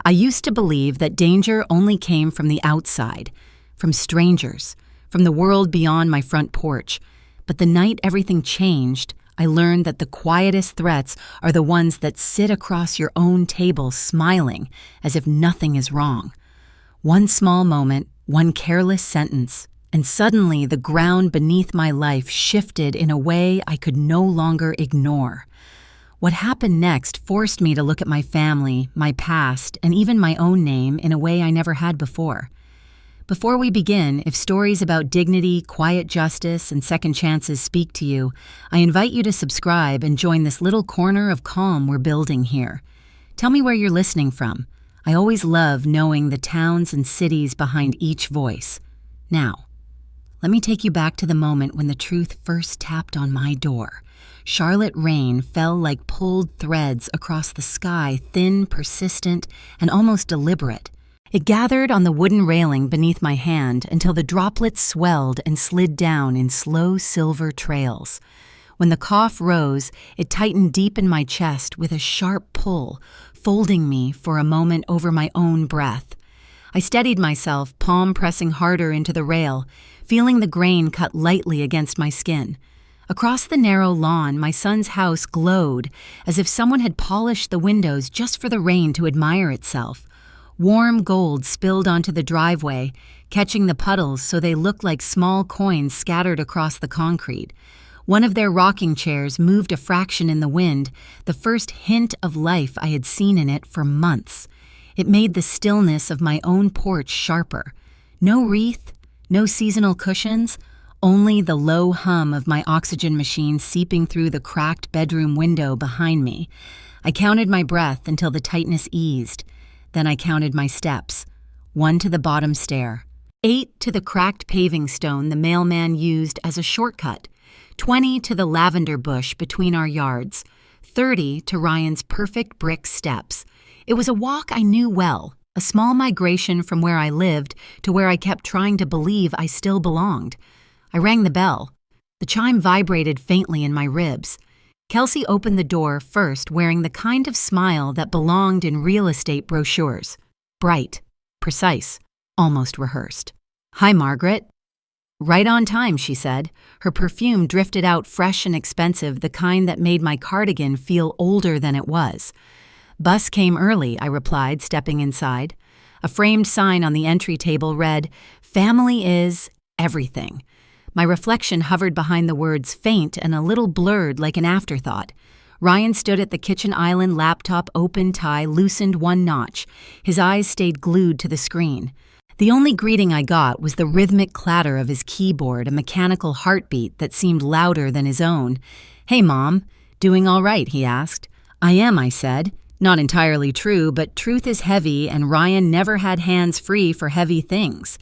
I used to believe that danger only came from the outside, from strangers, from the world beyond my front porch. But the night everything changed, I learned that the quietest threats are the ones that sit across your own table smiling as if nothing is wrong. One small moment, one careless sentence, and suddenly the ground beneath my life shifted in a way I could no longer ignore. What happened next forced me to look at my family, my past, and even my own name in a way I never had before. Before we begin, if stories about dignity, quiet justice, and second chances speak to you, I invite you to subscribe and join this little corner of calm we're building here. Tell me where you're listening from. I always love knowing the towns and cities behind each voice. Now, let me take you back to the moment when the truth first tapped on my door. Charlotte rain fell like pulled threads across the sky, thin, persistent, and almost deliberate. It gathered on the wooden railing beneath my hand until the droplets swelled and slid down in slow silver trails. When the cough rose, it tightened deep in my chest with a sharp pull, folding me for a moment over my own breath. I steadied myself, palm pressing harder into the rail, feeling the grain cut lightly against my skin. Across the narrow lawn, my son's house glowed as if someone had polished the windows just for the rain to admire itself. Warm gold spilled onto the driveway, catching the puddles so they looked like small coins scattered across the concrete. One of their rocking chairs moved a fraction in the wind, the first hint of life I had seen in it for months. It made the stillness of my own porch sharper. No wreath, no seasonal cushions, only the low hum of my oxygen machine seeping through the cracked bedroom window behind me. I counted my breath until the tightness eased. Then I counted my steps, 1 to the bottom stair, 8 to the cracked paving stone the mailman used as a shortcut, 20 to the lavender bush between our yards, 30 to Ryan's perfect brick steps. It was a walk I knew well, a small migration from where I lived to where I kept trying to believe I still belonged. I rang the bell. The chime vibrated faintly in my ribs. Kelsey opened the door first, wearing the kind of smile that belonged in real estate brochures. Bright, precise, almost rehearsed. "Hi, Margaret." "Right on time," she said. Her perfume drifted out fresh and expensive, the kind that made my cardigan feel older than it was. "Bus came early," I replied, stepping inside. A framed sign on the entry table read, "Family is everything." My reflection hovered behind the words, faint and a little blurred like an afterthought. Ryan stood at the kitchen island, laptop open, tie loosened one notch. His eyes stayed glued to the screen. The only greeting I got was the rhythmic clatter of his keyboard, a mechanical heartbeat that seemed louder than his own. "Hey, Mom. Doing all right?" he asked. "I am," I said. Not entirely true, but truth is heavy, and Ryan never had hands free for heavy things.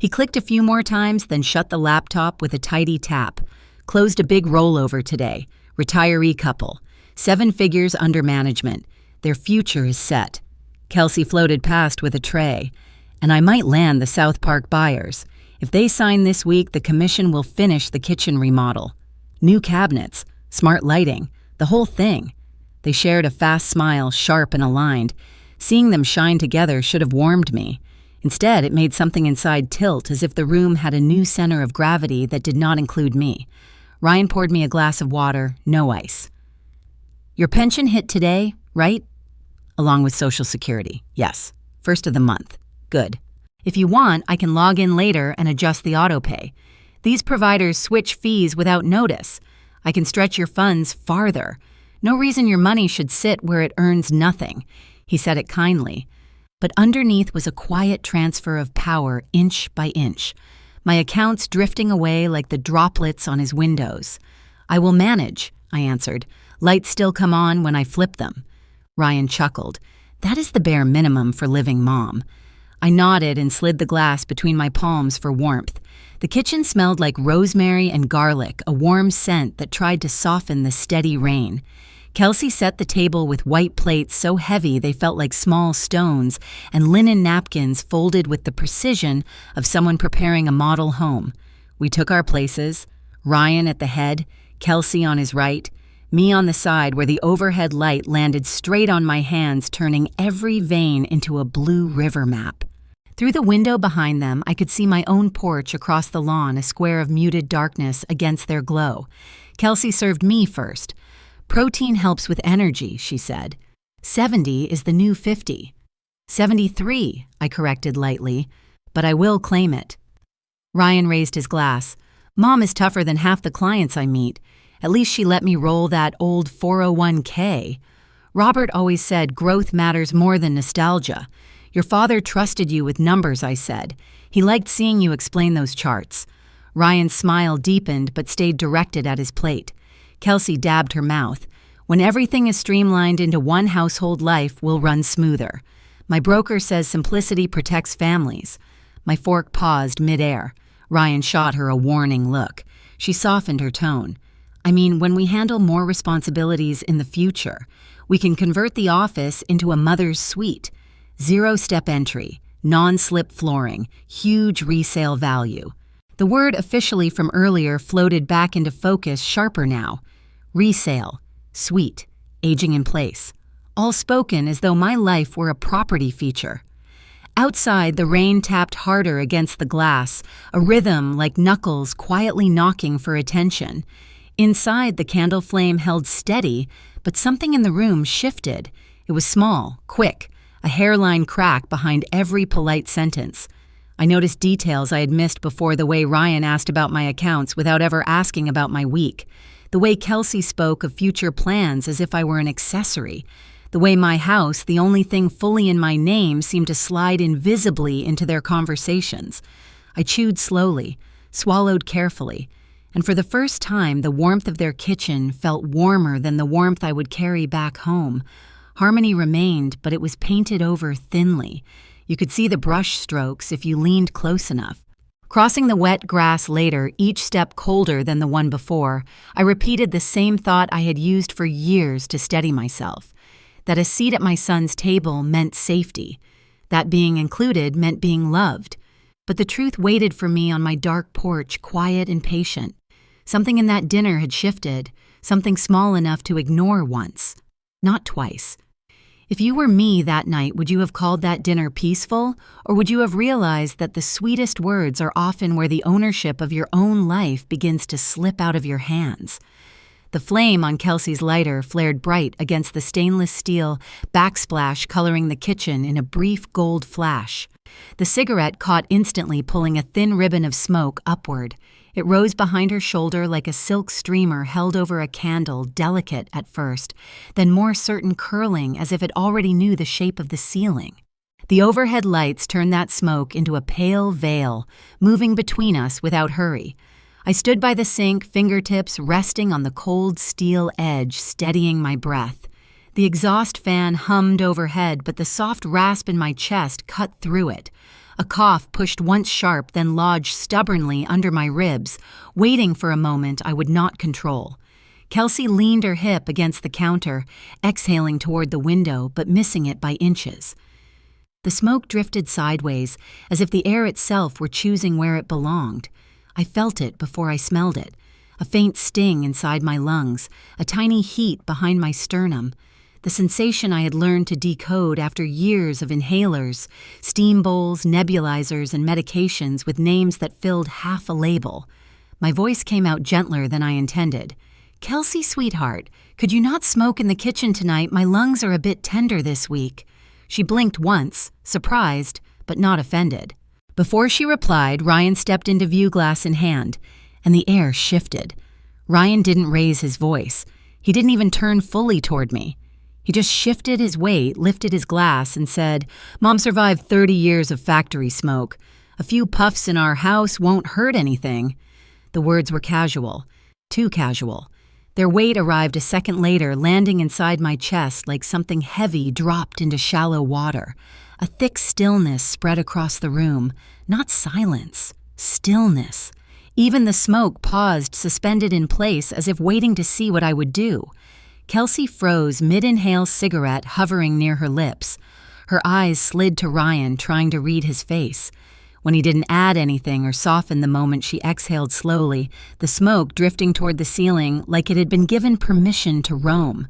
He clicked a few more times, then shut the laptop with a tidy tap. "Closed a big rollover today. Retiree couple. 7 figures under management. Their future is set." Kelsey floated past with a tray. "And I might land the South Park buyers. If they sign this week, the commission will finish the kitchen remodel. New cabinets, smart lighting, the whole thing." They shared a fast smile, sharp and aligned. Seeing them shine together should have warmed me. Instead, it made something inside tilt, as if the room had a new center of gravity that did not include me. Ryan poured me a glass of water, no ice. "Your pension hit today, right?" "Along with Social Security, yes. First of the month. Good. If you want, I can log in later and adjust the autopay. These providers switch fees without notice. I can stretch your funds farther. No reason your money should sit where it earns nothing." He said it kindly. But underneath was a quiet transfer of power, inch by inch. My accounts drifting away like the droplets on his windows. "I will manage," I answered. "Lights still come on when I flip them." Ryan chuckled. "That is the bare minimum for living mom." I nodded and slid the glass between my palms for warmth. The kitchen smelled like rosemary and garlic, a warm scent that tried to soften the steady rain. Kelsey set the table with white plates so heavy they felt like small stones, and linen napkins folded with the precision of someone preparing a model home. We took our places, Ryan at the head, Kelsey on his right. me on the side where the overhead light landed straight on my hands, turning every vein into a blue river map. Through the window behind them, I could see my own porch across the lawn, a square of muted darkness against their glow. Kelsey served me first. "Protein helps with energy," she said. 70 is the new 50. 73, I corrected lightly, but I will claim it. Ryan raised his glass. "Mom is tougher than half the clients I meet. At least she let me roll that old 401k. Robert always said growth matters more than nostalgia. Your father trusted you with numbers," I said. "He liked seeing you explain those charts." Ryan's smile deepened but stayed directed at his plate. Kelsey dabbed her mouth. "When everything is streamlined into one household, life will run smoother. My broker says simplicity protects families." My fork paused midair. Ryan shot her a warning look. She softened her tone. "I mean, when we handle more responsibilities in the future, we can convert the office into a mother's suite. Zero-step entry, non-slip flooring, huge resale value." The word officially from earlier floated back into focus, sharper now. Resale, suite, aging in place. All spoken as though my life were a property feature. Outside, the rain tapped harder against the glass, a rhythm like knuckles quietly knocking for attention. Inside, the candle flame held steady, but something in the room shifted. It was small, quick, a hairline crack behind every polite sentence. I noticed details I had missed before: the way Ryan asked about my accounts without ever asking about my week, the way Kelsey spoke of future plans as if I were an accessory, the way my house, the only thing fully in my name, seemed to slide invisibly into their conversations. I chewed slowly, swallowed carefully, and for the first time the warmth of their kitchen felt warmer than the warmth I would carry back home. Harmony remained, but it was painted over thinly. You could see the brush strokes if you leaned close enough. Crossing the wet grass later, each step colder than the one before, I repeated the same thought I had used for years to steady myself: that a seat at my son's table meant safety. That being included meant being loved. But the truth waited for me on my dark porch, quiet and patient. Something in that dinner had shifted, something small enough to ignore once, not twice. If you were me that night, would you have called that dinner peaceful, or would you have realized that the sweetest words are often where the ownership of your own life begins to slip out of your hands? The flame on Kelsey's lighter flared bright against the stainless steel backsplash coloring the kitchen in a brief gold flash. The cigarette caught instantly, pulling a thin ribbon of smoke upward. It rose behind her shoulder like a silk streamer held over a candle, delicate at first, then more certain, curling as if it already knew the shape of the ceiling. The overhead lights turned that smoke into a pale veil, moving between us without hurry. I stood by the sink, fingertips resting on the cold steel edge, steadying my breath. The exhaust fan hummed overhead, but the soft rasp in my chest cut through it. A cough pushed once sharp, then lodged stubbornly under my ribs, waiting for a moment I would not control. Kelsey leaned her hip against the counter, exhaling toward the window, but missing it by inches. The smoke drifted sideways, as if the air itself were choosing where it belonged. I felt it before I smelled it, a faint sting inside my lungs, a tiny heat behind my sternum. The sensation I had learned to decode after years of inhalers, steam bowls, nebulizers, and medications with names that filled half a label. My voice came out gentler than I intended. "Kelsey, sweetheart, could you not smoke in the kitchen tonight? My lungs are a bit tender this week." She blinked once, surprised, but not offended. Before she replied, Ryan stepped into view, glass in hand, and the air shifted. Ryan didn't raise his voice. He didn't even turn fully toward me. He just shifted his weight, lifted his glass, and said, "Mom survived 30 years of factory smoke. A few puffs in our house won't hurt anything." The words were casual, too casual. Their weight arrived a second later, landing inside my chest like something heavy dropped into shallow water. A thick stillness spread across the room. Not silence, stillness. Even the smoke paused, suspended in place, as if waiting to see what I would do. Kelsey froze, mid-inhale, cigarette hovering near her lips. Her eyes slid to Ryan, trying to read his face. When he didn't add anything or soften the moment she exhaled slowly, the smoke drifting toward the ceiling like it had been given permission to roam.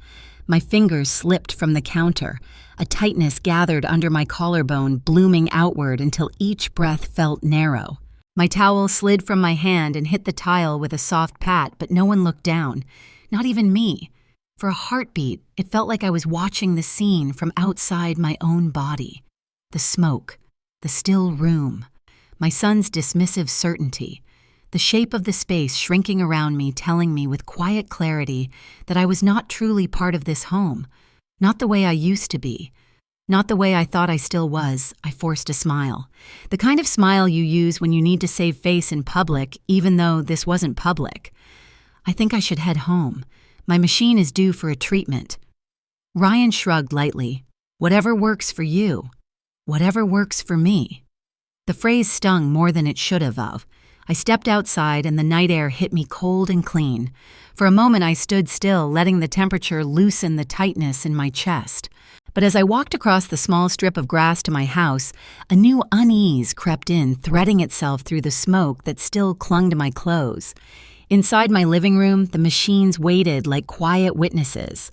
My fingers slipped from the counter. A tightness gathered under my collarbone, blooming outward until each breath felt narrow. My towel slid from my hand and hit the tile with a soft pat, but no one looked down. Not even me. For a heartbeat, it felt like I was watching the scene from outside my own body. The smoke, the still room, my son's dismissive certainty, the shape of the space shrinking around me telling me with quiet clarity that I was not truly part of this home, not the way I used to be, not the way I thought I still was. I forced a smile. The kind of smile you use when you need to save face in public, even though this wasn't public. I think I should head home. My machine is due for a treatment. Ryan shrugged lightly. Whatever works for you. Whatever works for me. The phrase stung more than it should have. I stepped outside and the night air hit me cold and clean. For a moment I stood still, letting the temperature loosen the tightness in my chest. But as I walked across the small strip of grass to my house, a new unease crept in, threading itself through the smoke that still clung to my clothes. Inside my living room, the machines waited like quiet witnesses.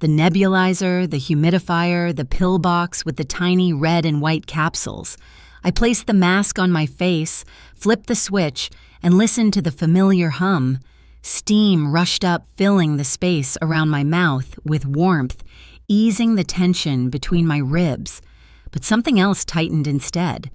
The nebulizer, the humidifier, the pill box with the tiny red and white capsules. I placed the mask on my face, flipped the switch, and listened to the familiar hum. Steam rushed up, filling the space around my mouth with warmth, easing the tension between my ribs. But something else tightened instead.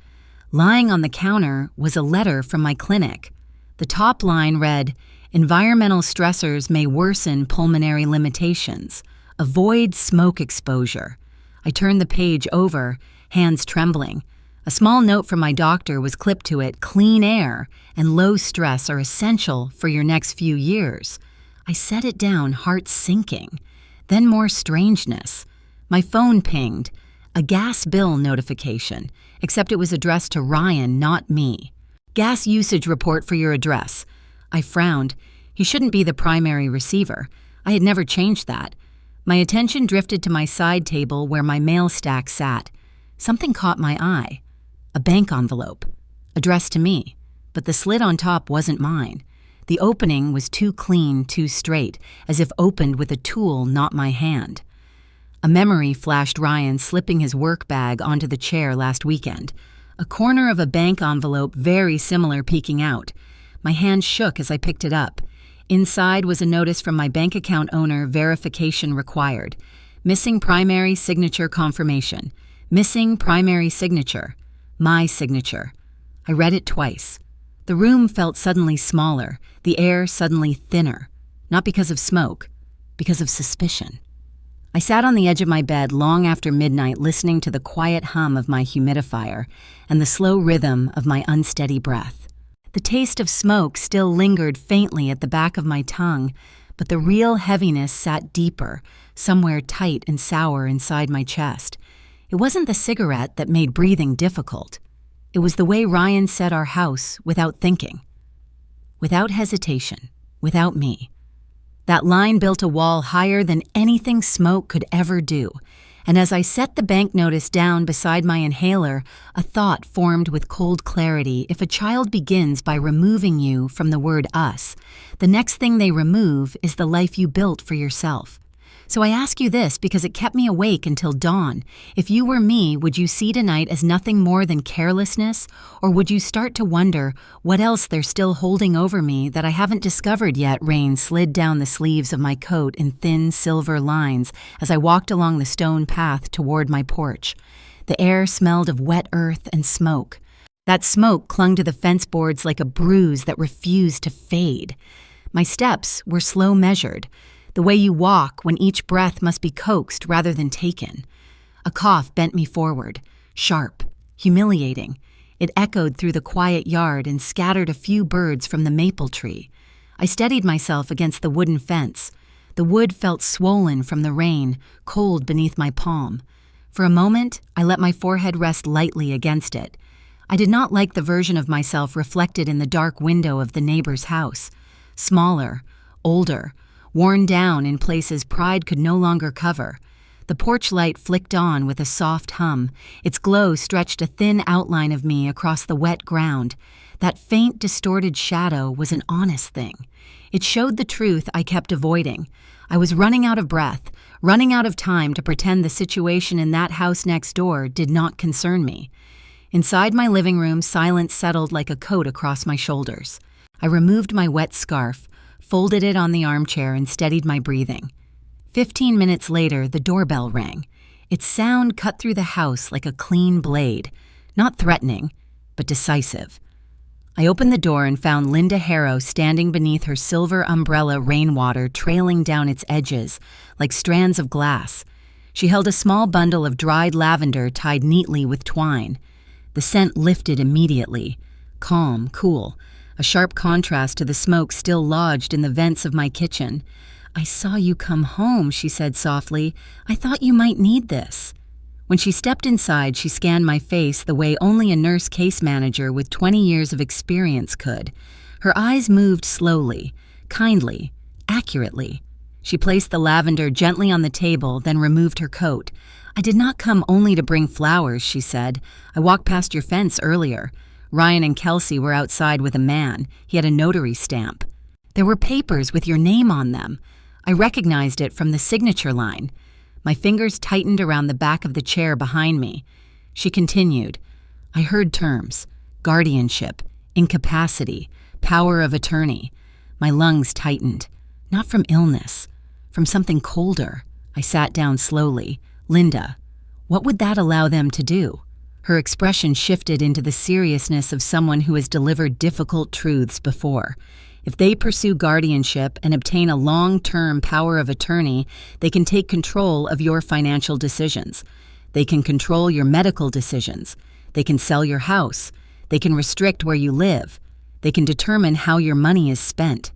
Lying on the counter was a letter from my clinic. The top line read, "Environmental stressors may worsen pulmonary limitations. Avoid smoke exposure." I turned the page over, hands trembling. A small note from my doctor was clipped to it. "Clean air and low stress are essential for your next few years." I set it down, heart sinking. Then more strangeness. My phone pinged. A gas bill notification, except it was addressed to Ryan, not me. "Gas usage report for your address." I frowned. He shouldn't be the primary receiver. I had never changed that. My attention drifted to my side table where my mail stack sat. Something caught my eye. A bank envelope, addressed to me, but the slit on top wasn't mine. The opening was too clean, too straight, as if opened with a tool, not my hand. A memory flashed Ryan slipping his work bag onto the chair last weekend. A corner of a bank envelope very similar peeking out. My hand shook as I picked it up. Inside was a notice from my bank account owner, verification required. Missing primary signature confirmation. Missing primary signature. My signature. I read it twice. The room felt suddenly smaller, the air suddenly thinner. Not because of smoke, because of suspicion. I sat on the edge of my bed long after midnight listening to the quiet hum of my humidifier and the slow rhythm of my unsteady breath. The taste of smoke still lingered faintly at the back of my tongue, but the real heaviness sat deeper, somewhere tight and sour inside my chest. It wasn't the cigarette that made breathing difficult. It was the way Ryan set our house without thinking. Without hesitation, without me. That line built a wall higher than anything smoke could ever do, and as I set the bank notice down beside my inhaler, a thought formed with cold clarity. If a child begins by removing you from the word us, the next thing they remove is the life you built for yourself. So I ask you this because it kept me awake until dawn. If you were me, would you see tonight as nothing more than carelessness? Or would you start to wonder what else they're still holding over me that I haven't discovered yet? Rain slid down the sleeves of my coat in thin silver lines as I walked along the stone path toward my porch. The air smelled of wet earth and smoke. That smoke clung to the fence boards like a bruise that refused to fade. My steps were slow measured. The way you walk when each breath must be coaxed rather than taken. A cough bent me forward, sharp, humiliating. It echoed through the quiet yard and scattered a few birds from the maple tree. I steadied myself against the wooden fence. The wood felt swollen from the rain, cold beneath my palm. For a moment, I let my forehead rest lightly against it. I did not like the version of myself reflected in the dark window of the neighbor's house. Smaller, older, worn down in places pride could no longer cover. The porch light flicked on with a soft hum. Its glow stretched a thin outline of me across the wet ground. That faint, distorted shadow was an honest thing. It showed the truth I kept avoiding. I was running out of breath, running out of time to pretend the situation in that house next door did not concern me. Inside my living room, silence settled like a coat across my shoulders. I removed my wet scarf, folded it on the armchair, and steadied my breathing. 15 minutes later, the doorbell rang. Its sound cut through the house like a clean blade, not threatening, but decisive. I opened the door and found Linda Harrow standing beneath her silver umbrella, rainwater trailing down its edges like strands of glass. She held a small bundle of dried lavender tied neatly with twine. The scent lifted immediately, calm, cool, a sharp contrast to the smoke still lodged in the vents of my kitchen. "I saw you come home," she said softly. "I thought you might need this." When she stepped inside, she scanned my face the way only a nurse case manager with 20 years of experience could. Her eyes moved slowly, kindly, accurately. She placed the lavender gently on the table, then removed her coat. "I did not come only to bring flowers," she said. "I walked past your fence earlier. Ryan and Kelsey were outside with a man. He had a notary stamp. There were papers with your name on them. I recognized it from the signature line." My fingers tightened around the back of the chair behind me. She continued, "I heard terms: guardianship, incapacity, power of attorney." My lungs tightened. Not from illness, from something colder. I sat down slowly. "Linda, what would that allow them to do?" Her expression shifted into the seriousness of someone who has delivered difficult truths before. "If they pursue guardianship and obtain a long-term power of attorney, they can take control of your financial decisions. They can control your medical decisions. They can sell your house. They can restrict where you live. They can determine how your money is spent."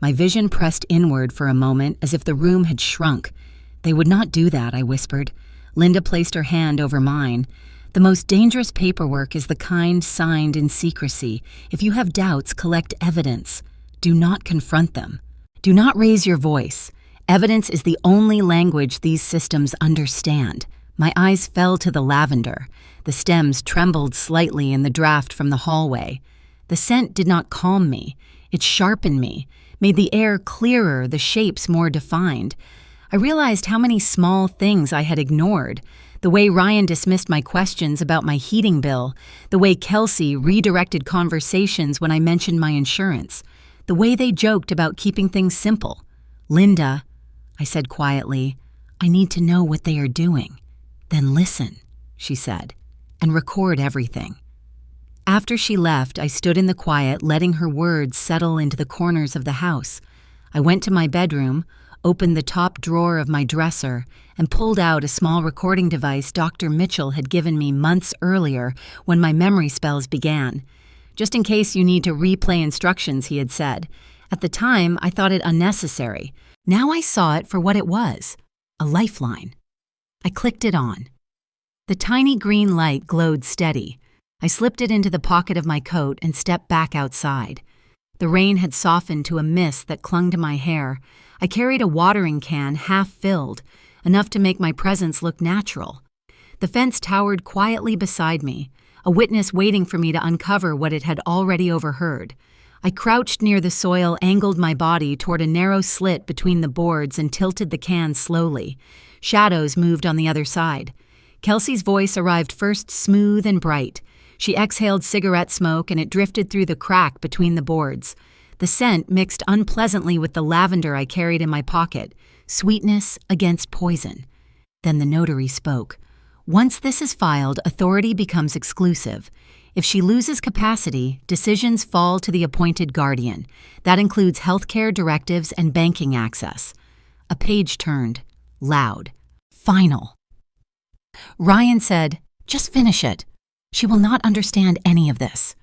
My vision pressed inward for a moment as if the room had shrunk. "They would not do that," I whispered. Linda placed her hand over mine. "The most dangerous paperwork is the kind signed in secrecy. If you have doubts, collect evidence. Do not confront them. Do not raise your voice. Evidence is the only language these systems understand." My eyes fell to the lavender. The stems trembled slightly in the draft from the hallway. The scent did not calm me. It sharpened me, made the air clearer, the shapes more defined. I realized how many small things I had ignored. The way Ryan dismissed my questions about my heating bill, the way Kelsey redirected conversations when I mentioned my insurance, the way they joked about keeping things simple. "Linda," I said quietly, "I need to know what they are doing." "Then listen," she said, "and record everything." After she left, I stood in the quiet, letting her words settle into the corners of the house. I went to my bedroom, opened the top drawer of my dresser, and pulled out a small recording device Dr. Mitchell had given me months earlier when my memory spells began. "Just in case you need to replay instructions," he had said. At the time, I thought it unnecessary. Now I saw it for what it was, a lifeline. I clicked it on. The tiny green light glowed steady. I slipped it into the pocket of my coat and stepped back outside. The rain had softened to a mist that clung to my hair. I carried a watering can half filled, enough to make my presence look natural. The fence towered quietly beside me, a witness waiting for me to uncover what it had already overheard. I crouched near the soil, angled my body toward a narrow slit between the boards, and tilted the can slowly. Shadows moved on the other side. Kelsey's voice arrived first, smooth and bright. She exhaled cigarette smoke, and it drifted through the crack between the boards. The scent mixed unpleasantly with the lavender I carried in my pocket, sweetness against poison. Then the notary spoke. "Once this is filed, authority becomes exclusive. If she loses capacity, decisions fall to the appointed guardian. That includes healthcare directives and banking access." A page turned, loud, final. Ryan said, "Just finish it. She will not understand any of this."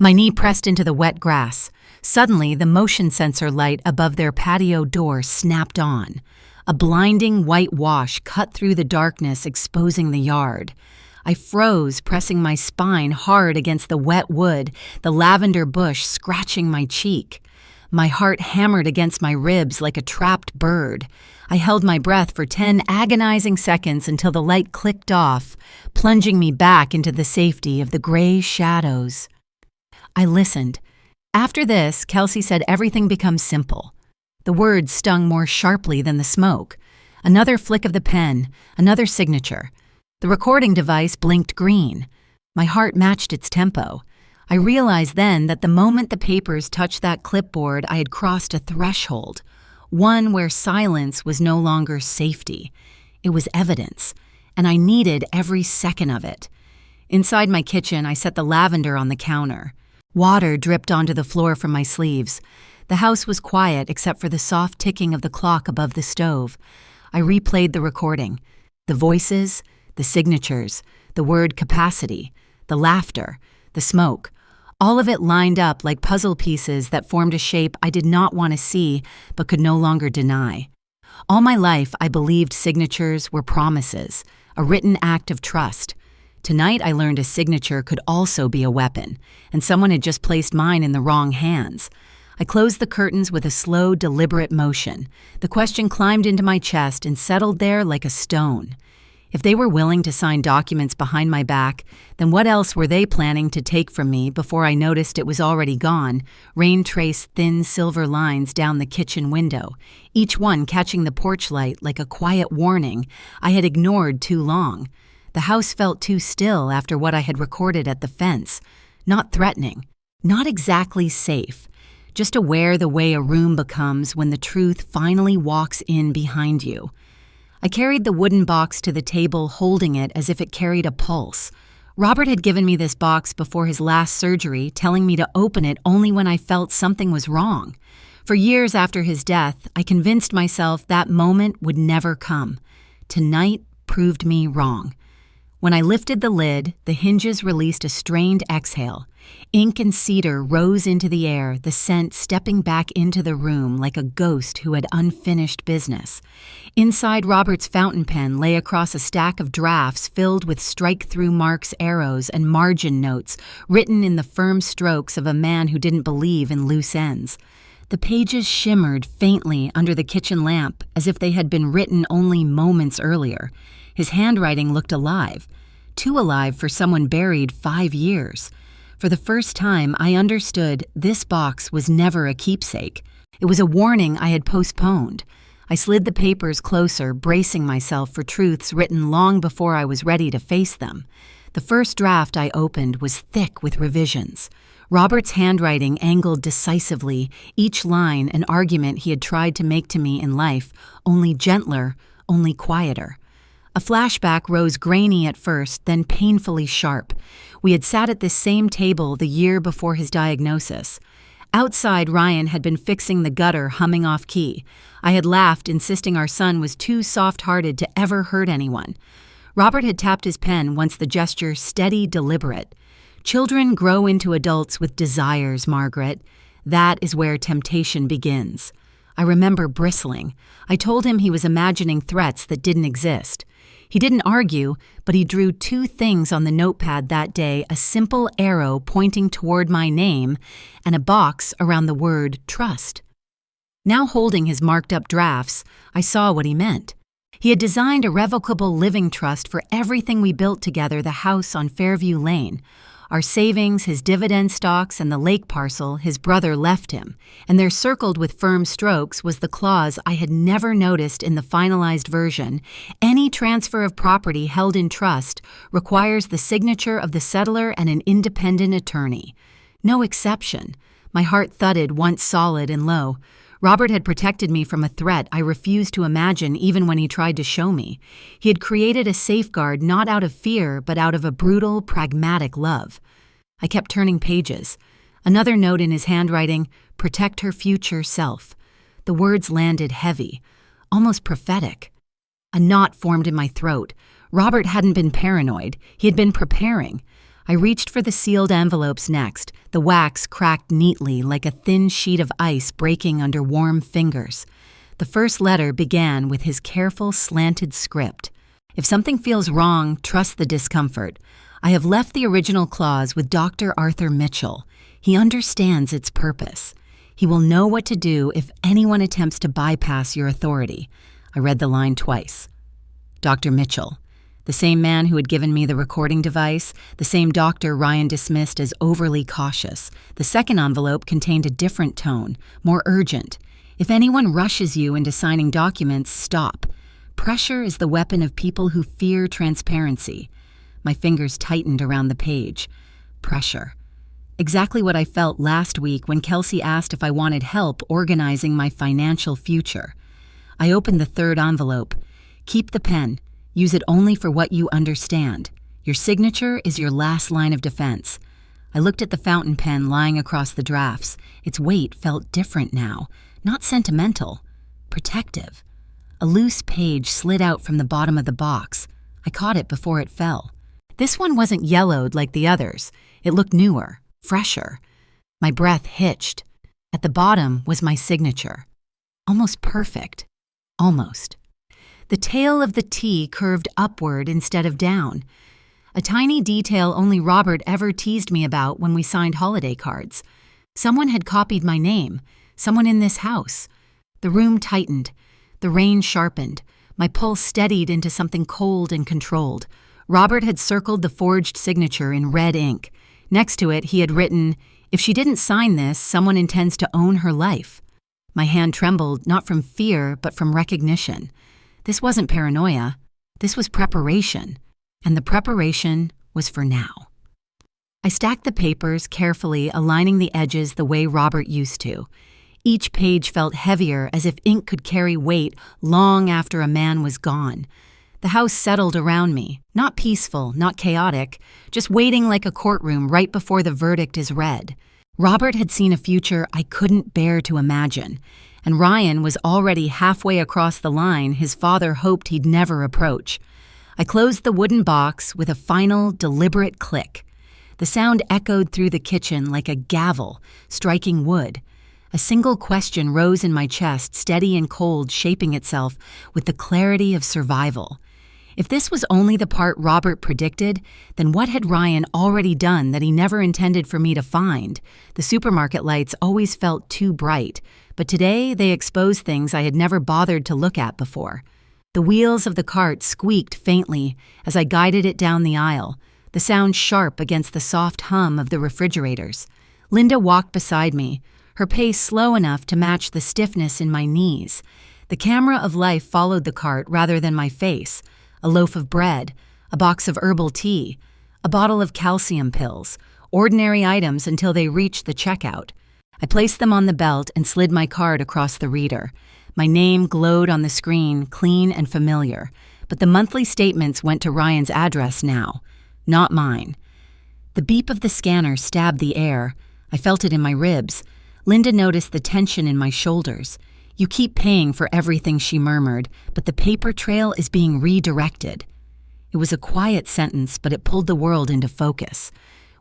My knee pressed into the wet grass. Suddenly, the motion sensor light above their patio door snapped on. A blinding white wash cut through the darkness, exposing the yard. I froze, pressing my spine hard against the wet wood, the lavender bush scratching my cheek. My heart hammered against my ribs like a trapped bird. I held my breath for 10 agonizing seconds until the light clicked off, plunging me back into the safety of the gray shadows. I listened. After this, Kelsey said everything becomes simple. The words stung more sharply than the smoke. Another flick of the pen, another signature. The recording device blinked green. My heart matched its tempo. I realized then that the moment the papers touched that clipboard, I had crossed a threshold, one where silence was no longer safety. It was evidence, and I needed every second of it. Inside my kitchen, I set the lavender on the counter. Water dripped onto the floor from my sleeves. The house was quiet except for the soft ticking of the clock above the stove. I replayed the recording. The voices, the signatures, the word capacity, the laughter, the smoke. All of it lined up like puzzle pieces that formed a shape I did not want to see but could no longer deny. All my life, I believed signatures were promises, a written act of trust. Tonight, I learned a signature could also be a weapon, and someone had just placed mine in the wrong hands. I closed the curtains with a slow, deliberate motion. The question climbed into my chest and settled there like a stone. If they were willing to sign documents behind my back, then what else were they planning to take from me before I noticed it was already gone? Rain traced thin silver lines down the kitchen window, each one catching the porch light like a quiet warning I had ignored too long. The house felt too still after what I had recorded at the fence. Not threatening, not exactly safe, just aware the way a room becomes when the truth finally walks in behind you. I carried the wooden box to the table, holding it as if it carried a pulse. Robert had given me this box before his last surgery, telling me to open it only when I felt something was wrong. For years after his death, I convinced myself that moment would never come. Tonight proved me wrong. When I lifted the lid, the hinges released a strained exhale. Ink and cedar rose into the air, the scent stepping back into the room like a ghost who had unfinished business. Inside, Robert's fountain pen lay across a stack of drafts filled with strike-through marks, arrows, and margin notes written in the firm strokes of a man who didn't believe in loose ends. The pages shimmered faintly under the kitchen lamp as if they had been written only moments earlier. His handwriting looked alive, too alive for someone buried 5 years. For the first time, I understood this box was never a keepsake. It was a warning I had postponed. I slid the papers closer, bracing myself for truths written long before I was ready to face them. The first draft I opened was thick with revisions. Robert's handwriting angled decisively, each line an argument he had tried to make to me in life, only gentler, only quieter. A flashback rose grainy at first, then painfully sharp. We had sat at this same table the year before his diagnosis. Outside, Ryan had been fixing the gutter, humming off key. I had laughed, insisting our son was too soft-hearted to ever hurt anyone. Robert had tapped his pen, once the gesture steady, deliberate. Children grow into adults with desires, Margaret. That is where temptation begins. I remember bristling. I told him he was imagining threats that didn't exist. He didn't argue, but he drew 2 things on the notepad that day, a simple arrow pointing toward my name and a box around the word trust. Now holding his marked-up drafts, I saw what he meant. He had designed a revocable living trust for everything we built together, the house on Fairview Lane. Our savings, his dividend stocks, and the lake parcel his brother left him, and there circled with firm strokes was the clause I had never noticed in the finalized version. Any transfer of property held in trust requires the signature of the settlor and an independent attorney. No exception. My heart thudded once solid and low. Robert had protected me from a threat I refused to imagine even when he tried to show me. He had created a safeguard not out of fear, but out of a brutal, pragmatic love. I kept turning pages. Another note in his handwriting, protect her future self. The words landed heavy, almost prophetic. A knot formed in my throat. Robert hadn't been paranoid. He had been preparing. I reached for the sealed envelopes next. The wax cracked neatly like a thin sheet of ice breaking under warm fingers. The first letter began with his careful, slanted script. If something feels wrong, trust the discomfort. I have left the original clause with Dr. Arthur Mitchell. He understands its purpose. He will know what to do if anyone attempts to bypass your authority. I read the line twice. Dr. Mitchell, the same man who had given me the recording device, the same doctor Ryan dismissed as overly cautious. The second envelope contained a different tone, more urgent. If anyone rushes you into signing documents, stop. Pressure is the weapon of people who fear transparency. My fingers tightened around the page. Pressure. Exactly what I felt last week when Kelsey asked if I wanted help organizing my financial future. I opened the third envelope. Keep the pen. Use it only for what you understand. Your signature is your last line of defense. I looked at the fountain pen lying across the drafts. Its weight felt different now. Not sentimental. Protective. A loose page slid out from the bottom of the box. I caught it before it fell. This one wasn't yellowed like the others. It looked newer, fresher. My breath hitched. At the bottom was my signature. Almost perfect. Almost. The tail of the T curved upward instead of down. A tiny detail only Robert ever teased me about when we signed holiday cards. Someone had copied my name. Someone in this house. The room tightened. The rain sharpened. My pulse steadied into something cold and controlled. Robert had circled the forged signature in red ink. Next to it, he had written, "If she didn't sign this, someone intends to own her life." My hand trembled, not from fear, but from recognition. This wasn't paranoia. This was preparation. And the preparation was for now. I stacked the papers carefully, aligning the edges the way Robert used to. Each page felt heavier, as if ink could carry weight long after a man was gone. The house settled around me, not peaceful, not chaotic, just waiting like a courtroom right before the verdict is read. Robert had seen a future I couldn't bear to imagine, and Ryan was already halfway across the line his father hoped he'd never approach. I closed the wooden box with a final, deliberate click. The sound echoed through the kitchen like a gavel striking wood. A single question rose in my chest, steady and cold, shaping itself with the clarity of survival. If this was only the part Robert predicted, then what had Ryan already done that he never intended for me to find? The supermarket lights always felt too bright, but today they exposed things I had never bothered to look at before. The wheels of the cart squeaked faintly as I guided it down the aisle, the sound sharp against the soft hum of the refrigerators. Linda walked beside me, her pace slow enough to match the stiffness in my knees. The camera of life followed the cart rather than my face. A loaf of bread, a box of herbal tea, a bottle of calcium pills, ordinary items until they reached the checkout. I placed them on the belt and slid my card across the reader. My name glowed on the screen, clean and familiar, but the monthly statements went to Ryan's address now, not mine. The beep of the scanner stabbed the air. I felt it in my ribs. Linda noticed the tension in my shoulders. "You keep paying for everything," she murmured, "but the paper trail is being redirected." It was a quiet sentence, but it pulled the world into focus.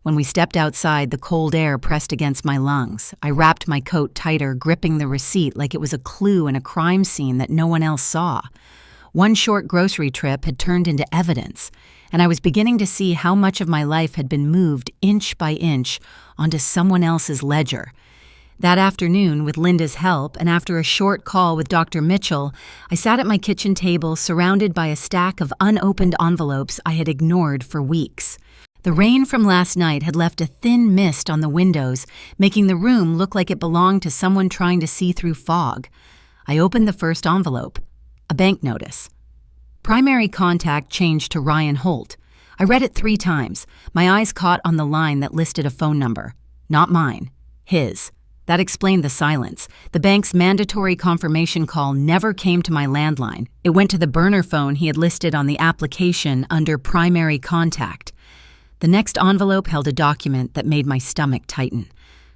When we stepped outside, the cold air pressed against my lungs. I wrapped my coat tighter, gripping the receipt like it was a clue in a crime scene that no one else saw. One short grocery trip had turned into evidence, and I was beginning to see how much of my life had been moved inch by inch onto someone else's ledger. That afternoon, with Linda's help, and after a short call with Dr. Mitchell, I sat at my kitchen table surrounded by a stack of unopened envelopes I had ignored for weeks. The rain from last night had left a thin mist on the windows, making the room look like it belonged to someone trying to see through fog. I opened the first envelope. A bank notice. Primary contact changed to Ryan Holt. I read it 3 times. My eyes caught on the line that listed a phone number. Not mine. His. That explained the silence. The bank's mandatory confirmation call never came to my landline. It went to the burner phone he had listed on the application under primary contact. The next envelope held a document that made my stomach tighten.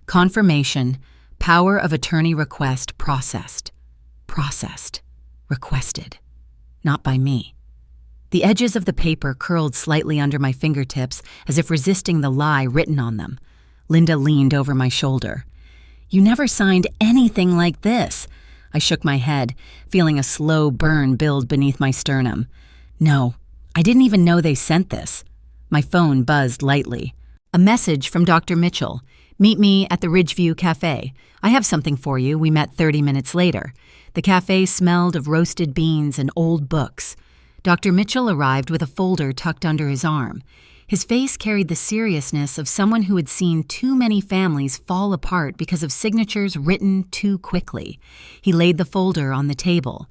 Confirmation, power of attorney request processed. Processed. Requested. Not by me. The edges of the paper curled slightly under my fingertips as if resisting the lie written on them. Linda leaned over my shoulder. "You never signed anything like this." I shook my head, feeling a slow burn build beneath my sternum. "No, I didn't even know they sent this." My phone buzzed lightly. A message from Dr. Mitchell. Meet me at the Ridgeview Cafe. I have something for you. We met 30 minutes later. The cafe smelled of roasted beans and old books. Dr. Mitchell arrived with a folder tucked under his arm. His face carried the seriousness of someone who had seen too many families fall apart because of signatures written too quickly. He laid the folder on the table.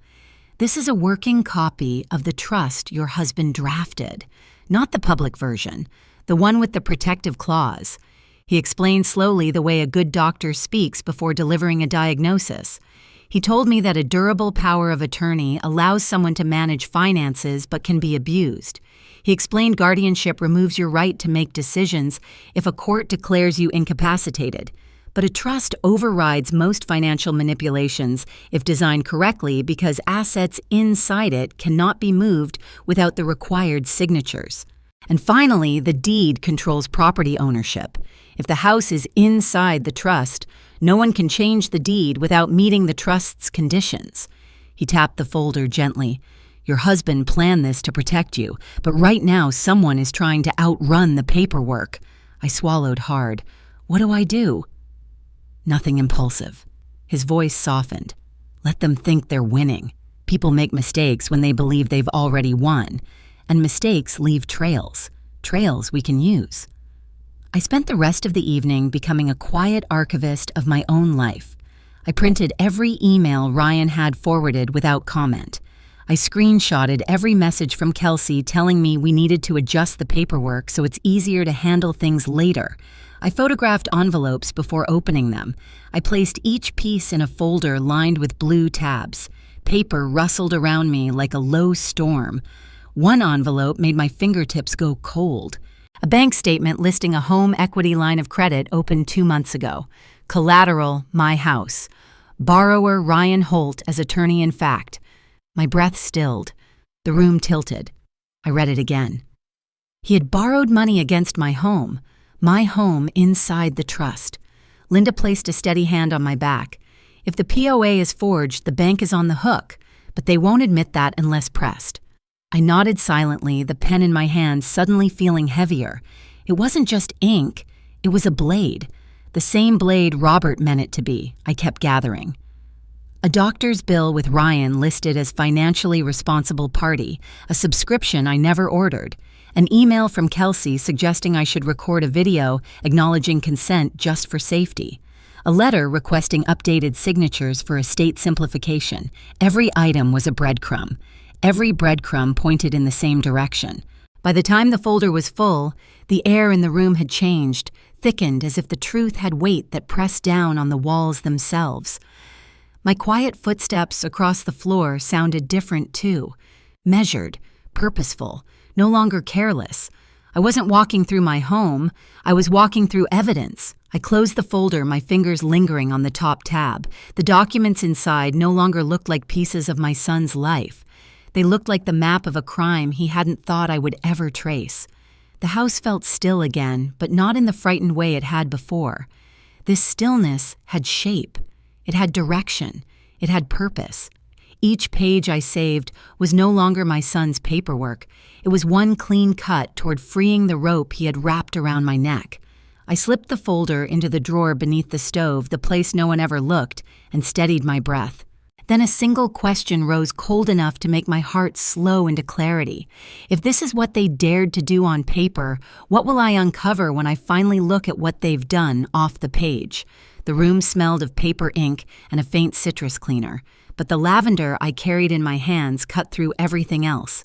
This is a working copy of the trust your husband drafted, not the public version, the one with the protective clause. He explained slowly the way a good doctor speaks before delivering a diagnosis. He told me that a durable power of attorney allows someone to manage finances but can be abused. He explained guardianship removes your right to make decisions if a court declares you incapacitated. But a trust overrides most financial manipulations if designed correctly because assets inside it cannot be moved without the required signatures. And finally, the deed controls property ownership. If the house is inside the trust, no one can change the deed without meeting the trust's conditions. He tapped the folder gently. Your husband planned this to protect you, but right now someone is trying to outrun the paperwork. I swallowed hard. What do I do? Nothing impulsive. His voice softened. Let them think they're winning. People make mistakes when they believe they've already won. And mistakes leave trails. Trails we can use. I spent the rest of the evening becoming a quiet archivist of my own life. I printed every email Ryan had forwarded without comment. I screenshotted every message from Kelsey telling me we needed to adjust the paperwork so it's easier to handle things later. I photographed envelopes before opening them. I placed each piece in a folder lined with blue tabs. Paper rustled around me like a low storm. One envelope made my fingertips go cold. A bank statement listing a home equity line of credit opened 2 months ago. Collateral, my house. Borrower Ryan Holt as attorney in fact. My breath stilled. The room tilted. I read it again. He had borrowed money against my home inside the trust. Linda placed a steady hand on my back. If the POA is forged, the bank is on the hook, but they won't admit that unless pressed. I nodded silently, the pen in my hand suddenly feeling heavier. It wasn't just ink, it was a blade. The same blade Robert meant it to be, I kept gathering. A doctor's bill with Ryan listed as financially responsible party, a subscription I never ordered, an email from Kelsey suggesting I should record a video acknowledging consent just for safety, a letter requesting updated signatures for estate simplification. Every item was a breadcrumb. Every breadcrumb pointed in the same direction. By the time the folder was full, the air in the room had changed, thickened as if the truth had weight that pressed down on the walls themselves. My quiet footsteps across the floor sounded different too. Measured, purposeful, no longer careless. I wasn't walking through my home, I was walking through evidence. I closed the folder, my fingers lingering on the top tab. The documents inside no longer looked like pieces of my son's life. They looked like the map of a crime he hadn't thought I would ever trace. The house felt still again, but not in the frightened way it had before. This stillness had shape. It had direction. It had purpose. Each page I saved was no longer my son's paperwork. It was one clean cut toward freeing the rope he had wrapped around my neck. I slipped the folder into the drawer beneath the stove, the place no one ever looked, and steadied my breath. Then a single question rose cold enough to make my heart slow into clarity. If this is what they dared to do on paper, what will I uncover when I finally look at what they've done off the page? The room smelled of paper ink and a faint citrus cleaner, but the lavender I carried in my hands cut through everything else.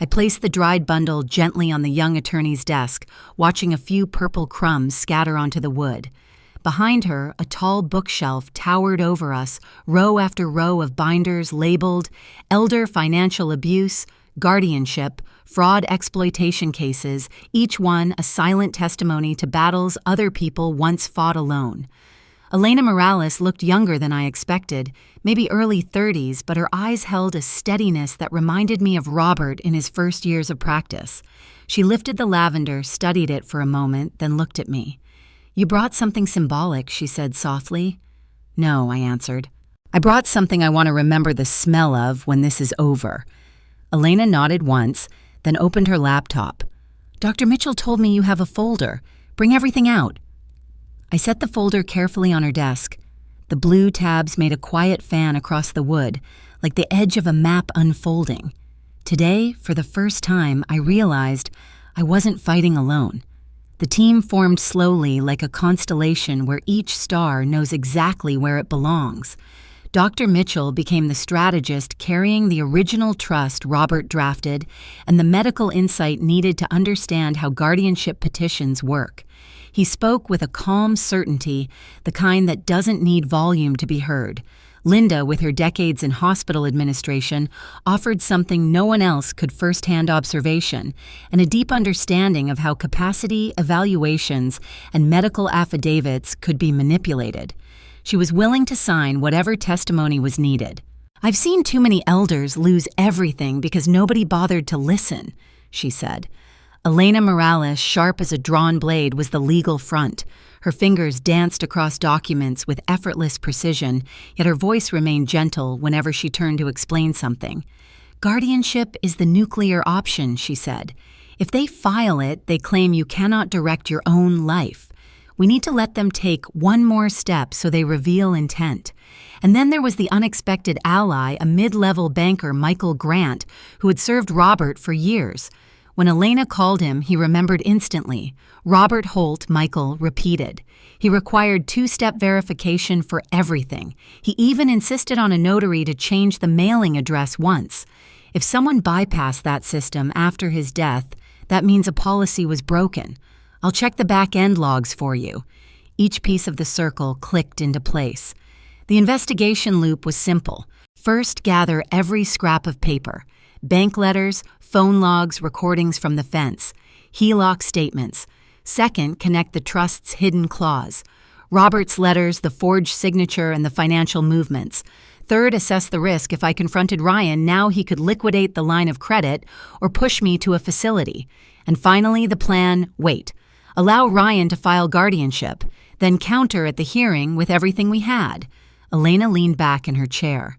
I placed the dried bundle gently on the young attorney's desk, watching a few purple crumbs scatter onto the wood. Behind her, a tall bookshelf towered over us, row after row of binders labeled Elder Financial Abuse, Guardianship, Fraud Exploitation Cases, each one a silent testimony to battles other people once fought alone. Elena Morales looked younger than I expected, maybe early 30s, but her eyes held a steadiness that reminded me of Robert in his first years of practice. She lifted the lavender, studied it for a moment, then looked at me. "You brought something symbolic," she said softly. "No," I answered. "I brought something I want to remember the smell of when this is over." Elena nodded once, then opened her laptop. "Dr. Mitchell told me you have a folder. Bring everything out." I set the folder carefully on her desk. The blue tabs made a quiet fan across the wood, like the edge of a map unfolding. Today, for the first time, I realized I wasn't fighting alone. The team formed slowly like a constellation where each star knows exactly where it belongs. Dr. Mitchell became the strategist carrying the original trust Robert drafted and the medical insight needed to understand how guardianship petitions work. He spoke with a calm certainty, the kind that doesn't need volume to be heard. Linda, with her decades in hospital administration, offered something no one else could first-hand observation and a deep understanding of how capacity evaluations and medical affidavits could be manipulated. She was willing to sign whatever testimony was needed. "I've seen too many elders lose everything because nobody bothered to listen," she said. Elena Morales, sharp as a drawn blade, was the legal front. Her fingers danced across documents with effortless precision, yet her voice remained gentle whenever she turned to explain something. "Guardianship is the nuclear option," she said. "If they file it, they claim you cannot direct your own life. We need to let them take one more step so they reveal intent." And then there was the unexpected ally, a mid-level banker, Michael Grant, who had served Robert for years. When Elena called him, he remembered instantly. Robert Holt, Michael, repeated. He required two-step verification for everything. He even insisted on a notary to change the mailing address once. If someone bypassed that system after his death, that means a policy was broken. "I'll check the back-end logs for you." Each piece of the circle clicked into place. The investigation loop was simple. First, gather every scrap of paper. Bank letters, phone logs, recordings from the fence, HELOC statements. Second, connect the trust's hidden clause. Robert's letters, the forged signature, and the financial movements. Third, assess the risk. If I confronted Ryan, now he could liquidate the line of credit or push me to a facility. And finally, the plan, wait. Allow Ryan to file guardianship, then counter at the hearing with everything we had. Elena leaned back in her chair.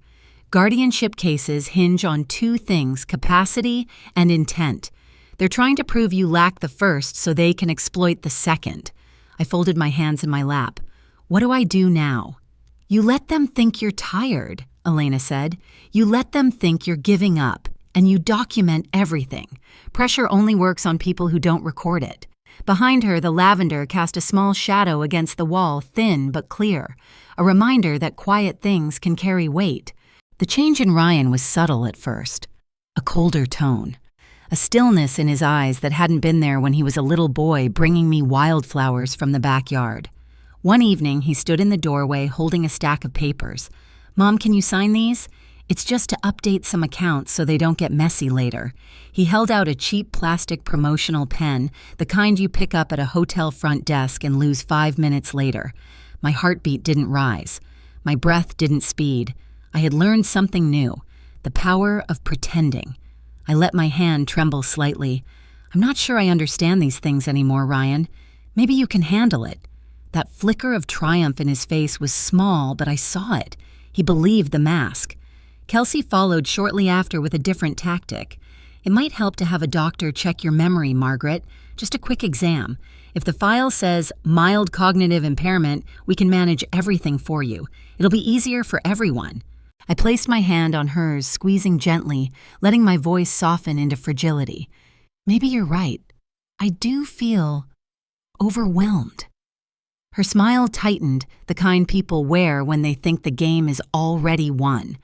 Guardianship cases hinge on two things, capacity and intent. They're trying to prove you lack the first so they can exploit the second. I folded my hands in my lap. What do I do now? "You let them think you're tired," Elena said. "You let them think you're giving up, and you document everything. Pressure only works on people who don't record it." Behind her, the lavender cast a small shadow against the wall, thin but clear, a reminder that quiet things can carry weight. The change in Ryan was subtle at first. A colder tone. A stillness in his eyes that hadn't been there when he was a little boy bringing me wildflowers from the backyard. One evening, he stood in the doorway holding a stack of papers. "Mom, can you sign these? It's just to update some accounts so they don't get messy later." He held out a cheap plastic promotional pen, the kind you pick up at a hotel front desk and lose 5 minutes later. My heartbeat didn't rise. My breath didn't speed. I had learned something new, the power of pretending. I let my hand tremble slightly. "I'm not sure I understand these things anymore, Ryan. Maybe you can handle it." That flicker of triumph in his face was small, but I saw it. He believed the mask. Kelsey followed shortly after with a different tactic. "It might help to have a doctor check your memory, Margaret. Just a quick exam. If the file says mild cognitive impairment, we can manage everything for you. It'll be easier for everyone." I placed my hand on hers, squeezing gently, letting my voice soften into fragility. "Maybe you're right. I do feel overwhelmed." Her smile tightened, the kind people wear when they think the game is already won.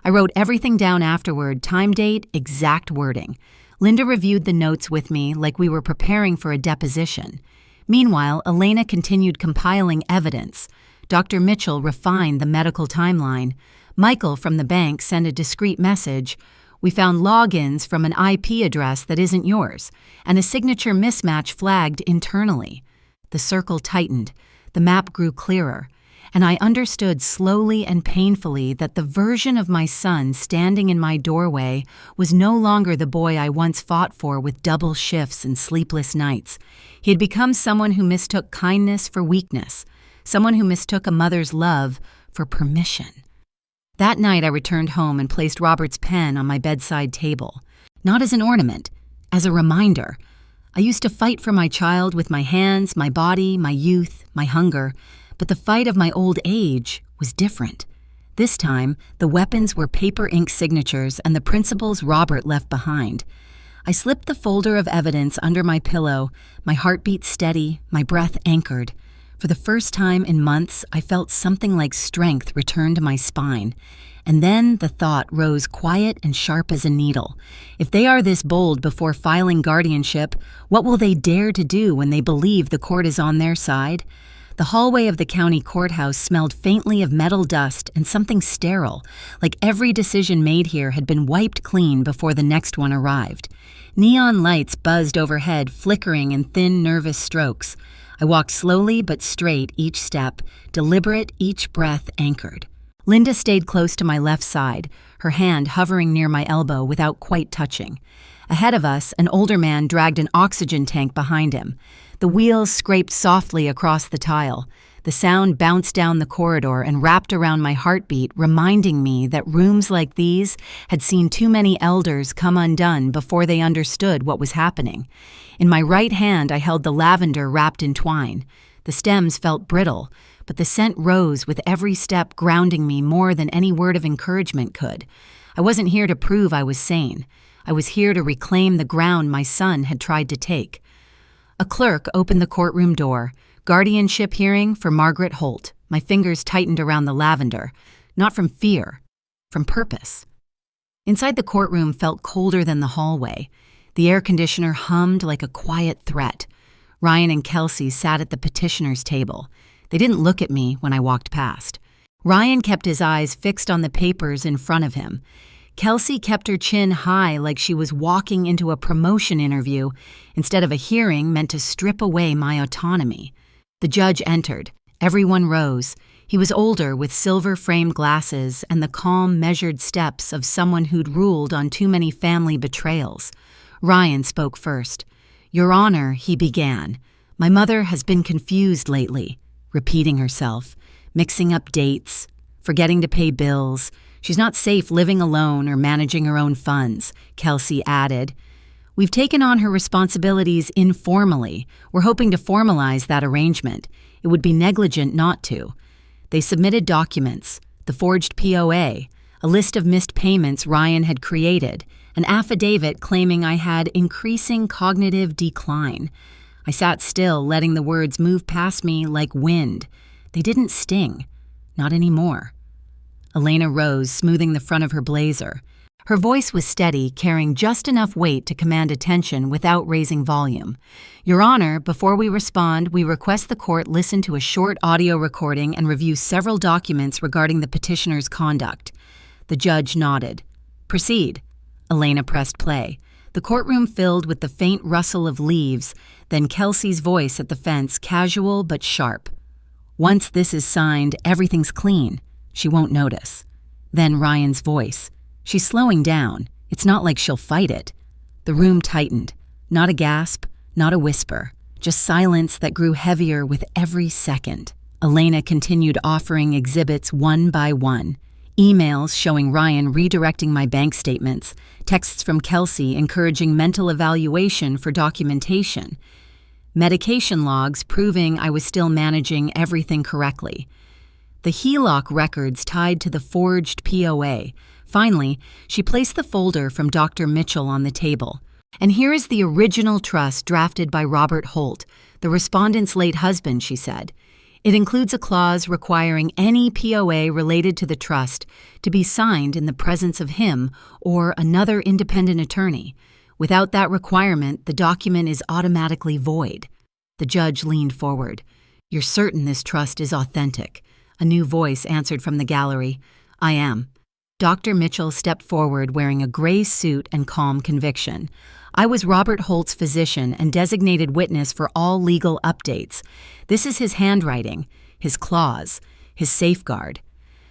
I wrote everything down afterward, time, date, exact wording. Linda reviewed the notes with me like we were preparing for a deposition. Meanwhile, Elena continued compiling evidence. Dr. Mitchell refined the medical timeline. Michael from the bank sent a discreet message. "We found logins from an IP address that isn't yours, and a signature mismatch flagged internally." The circle tightened. The map grew clearer, and I understood slowly and painfully that the version of my son standing in my doorway was no longer the boy I once fought for with double shifts and sleepless nights. He had become someone who mistook kindness for weakness, someone who mistook a mother's love for permission. That night I returned home and placed Robert's pen on my bedside table, not as an ornament, as a reminder. I used to fight for my child with my hands, my body, my youth, my hunger, but the fight of my old age was different. This time, the weapons were paper ink signatures and the principles Robert left behind. I slipped the folder of evidence under my pillow, my heartbeat steady, my breath anchored. For the first time in months, I felt something like strength return to my spine. And then the thought rose quiet and sharp as a needle. If they are this bold before filing guardianship, what will they dare to do when they believe the court is on their side? The hallway of the county courthouse smelled faintly of metal dust and something sterile, like every decision made here had been wiped clean before the next one arrived. Neon lights buzzed overhead, flickering in thin, nervous strokes. I walked slowly but straight each step, deliberate, each breath anchored. Linda stayed close to my left side, her hand hovering near my elbow without quite touching. Ahead of us, an older man dragged an oxygen tank behind him. The wheels scraped softly across the tile. The sound bounced down the corridor and wrapped around my heartbeat, reminding me that rooms like these had seen too many elders come undone before they understood what was happening. In my right hand, I held the lavender wrapped in twine. The stems felt brittle, but the scent rose with every step, grounding me more than any word of encouragement could. I wasn't here to prove I was sane. I was here to reclaim the ground my son had tried to take. A clerk opened the courtroom door. Guardianship hearing for Margaret Holt. My fingers tightened around the lavender, not from fear, from purpose. Inside the courtroom felt colder than the hallway. The air conditioner hummed like a quiet threat. Ryan and Kelsey sat at the petitioner's table. They didn't look at me when I walked past. Ryan kept his eyes fixed on the papers in front of him. Kelsey kept her chin high like she was walking into a promotion interview instead of a hearing meant to strip away my autonomy. The judge entered. Everyone rose. He was older with silver-framed glasses and the calm, measured steps of someone who'd ruled on too many family betrayals. Ryan spoke first. "Your Honor," he began, "my mother has been confused lately," repeating herself, mixing up dates, forgetting to pay bills. "She's not safe living alone or managing her own funds," Kelsey added. "We've taken on her responsibilities informally. We're hoping to formalize that arrangement. It would be negligent not to." They submitted documents, the forged POA, a list of missed payments Ryan had created, an affidavit claiming I had increasing cognitive decline. I sat still, letting the words move past me like wind. They didn't sting. Not anymore. Elena rose, smoothing the front of her blazer. Her voice was steady, carrying just enough weight to command attention without raising volume. "Your Honor, before we respond, we request the court listen to a short audio recording and review several documents regarding the petitioner's conduct." The judge nodded. "Proceed." Elena pressed play. The courtroom filled with the faint rustle of leaves, then Kelsey's voice at the fence, casual but sharp. "Once this is signed, everything's clean. She won't notice." Then Ryan's voice. "She's slowing down. It's not like she'll fight it." The room tightened. Not a gasp, not a whisper, just silence that grew heavier with every second. Elena continued offering exhibits one by one. Emails showing Ryan redirecting my bank statements, texts from Kelsey encouraging mental evaluation for documentation, medication logs proving I was still managing everything correctly, the HELOC records tied to the forged POA. Finally, she placed the folder from Dr. Mitchell on the table. "And here is the original trust drafted by Robert Holt, the respondent's late husband," she said. "It includes a clause requiring any POA related to the trust to be signed in the presence of him or another independent attorney. Without that requirement, the document is automatically void." The judge leaned forward. "You're certain this trust is authentic?" A new voice answered from the gallery. "I am." Dr. Mitchell stepped forward wearing a gray suit and calm conviction. "I was Robert Holt's physician and designated witness for all legal updates. This is his handwriting, his clause, his safeguard."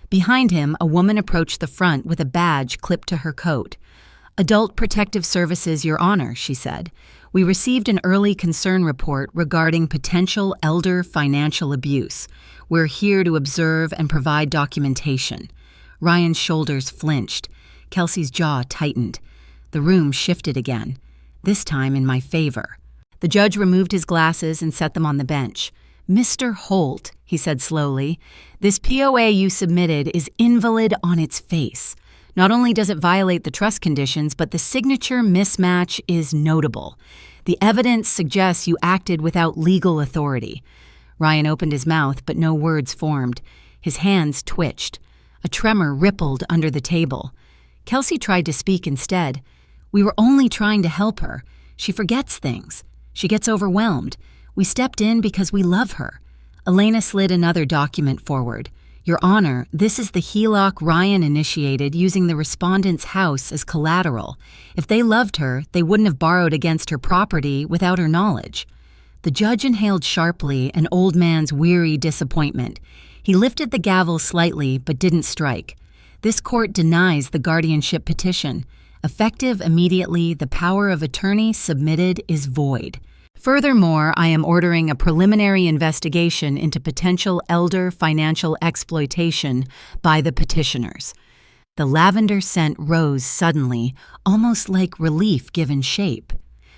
Behind him, a woman approached the front with a badge clipped to her coat. "Adult Protective Services, Your Honor," she said. "We received an early concern report regarding potential elder financial abuse. We're here to observe and provide documentation." Ryan's shoulders flinched. Kelsey's jaw tightened. The room shifted again, this time in my favor. The judge removed his glasses and set them on the bench. "Mr. Holt," he said slowly, "this POA you submitted is invalid on its face. Not only does it violate the trust conditions, but the signature mismatch is notable. The evidence suggests you acted without legal authority." Ryan opened his mouth, but no words formed. His hands twitched. A tremor rippled under the table. Kelsey tried to speak instead. "We were only trying to help her. She forgets things. She gets overwhelmed. We stepped in because we love her." Elena slid another document forward. "Your Honor, this is the HELOC Ryan initiated using the respondent's house as collateral. If they loved her, they wouldn't have borrowed against her property without her knowledge." The judge inhaled sharply, an old man's weary disappointment. He lifted the gavel slightly but didn't strike. "This court denies the guardianship petition. Effective immediately, the power of attorney submitted is void. Furthermore, I am ordering a preliminary investigation into potential elder financial exploitation by the petitioners." The lavender scent rose suddenly, almost like relief given shape.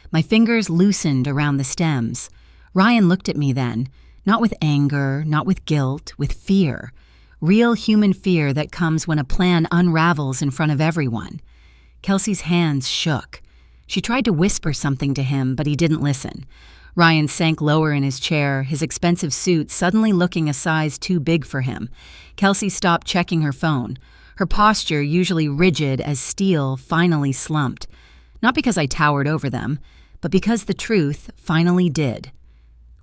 My fingers loosened around the stems. Ryan looked at me then, not with anger, not with guilt, with fear. Real human fear that comes when a plan unravels in front of everyone. Kelsey's hands shook. She tried to whisper something to him, but he didn't listen. Ryan sank lower in his chair, his expensive suit suddenly looking a size too big for him. Kelsey stopped checking her phone. Her posture, usually rigid as steel, finally slumped. Not because I towered over them, but because the truth finally did.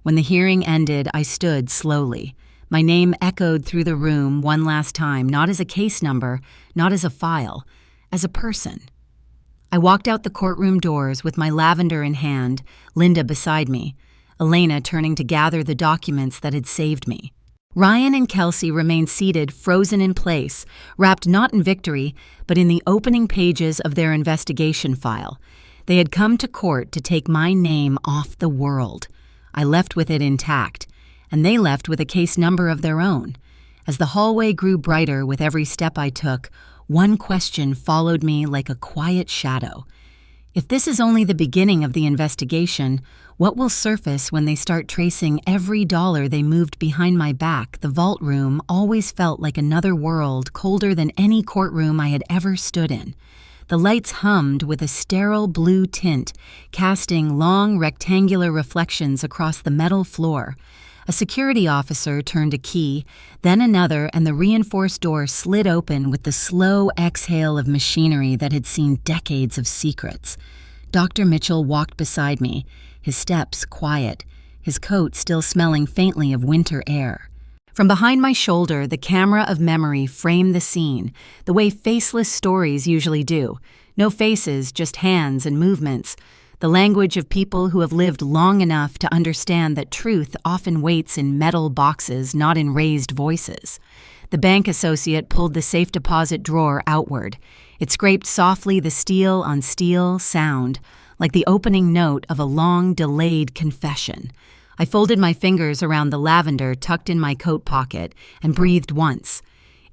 When the hearing ended, I stood slowly. My name echoed through the room one last time, not as a case number, not as a file, as a person. I walked out the courtroom doors with my lavender in hand, Linda beside me, Elena turning to gather the documents that had saved me. Ryan and Kelsey remained seated, frozen in place, wrapped not in victory, but in the opening pages of their investigation file. They had come to court to take my name off the world. I left with it intact, and they left with a case number of their own. As the hallway grew brighter with every step I took, one question followed me like a quiet shadow. If this is only the beginning of the investigation, what will surface when they start tracing every dollar they moved behind my back? The vault room always felt like another world, colder than any courtroom I had ever stood in. The lights hummed with a sterile blue tint, casting long rectangular reflections across the metal floor. A security officer turned a key, then another, and the reinforced door slid open with the slow exhale of machinery that had seen decades of secrets. Dr. Mitchell walked beside me, his steps quiet, his coat still smelling faintly of winter air. From behind my shoulder, the camera of memory framed the scene, the way faceless stories usually do. No faces, just hands and movements. The language of people who have lived long enough to understand that truth often waits in metal boxes, not in raised voices. The bank associate pulled the safe deposit drawer outward. It scraped softly the steel on steel sound, like the opening note of a long-delayed confession. I folded my fingers around the lavender tucked in my coat pocket and breathed once.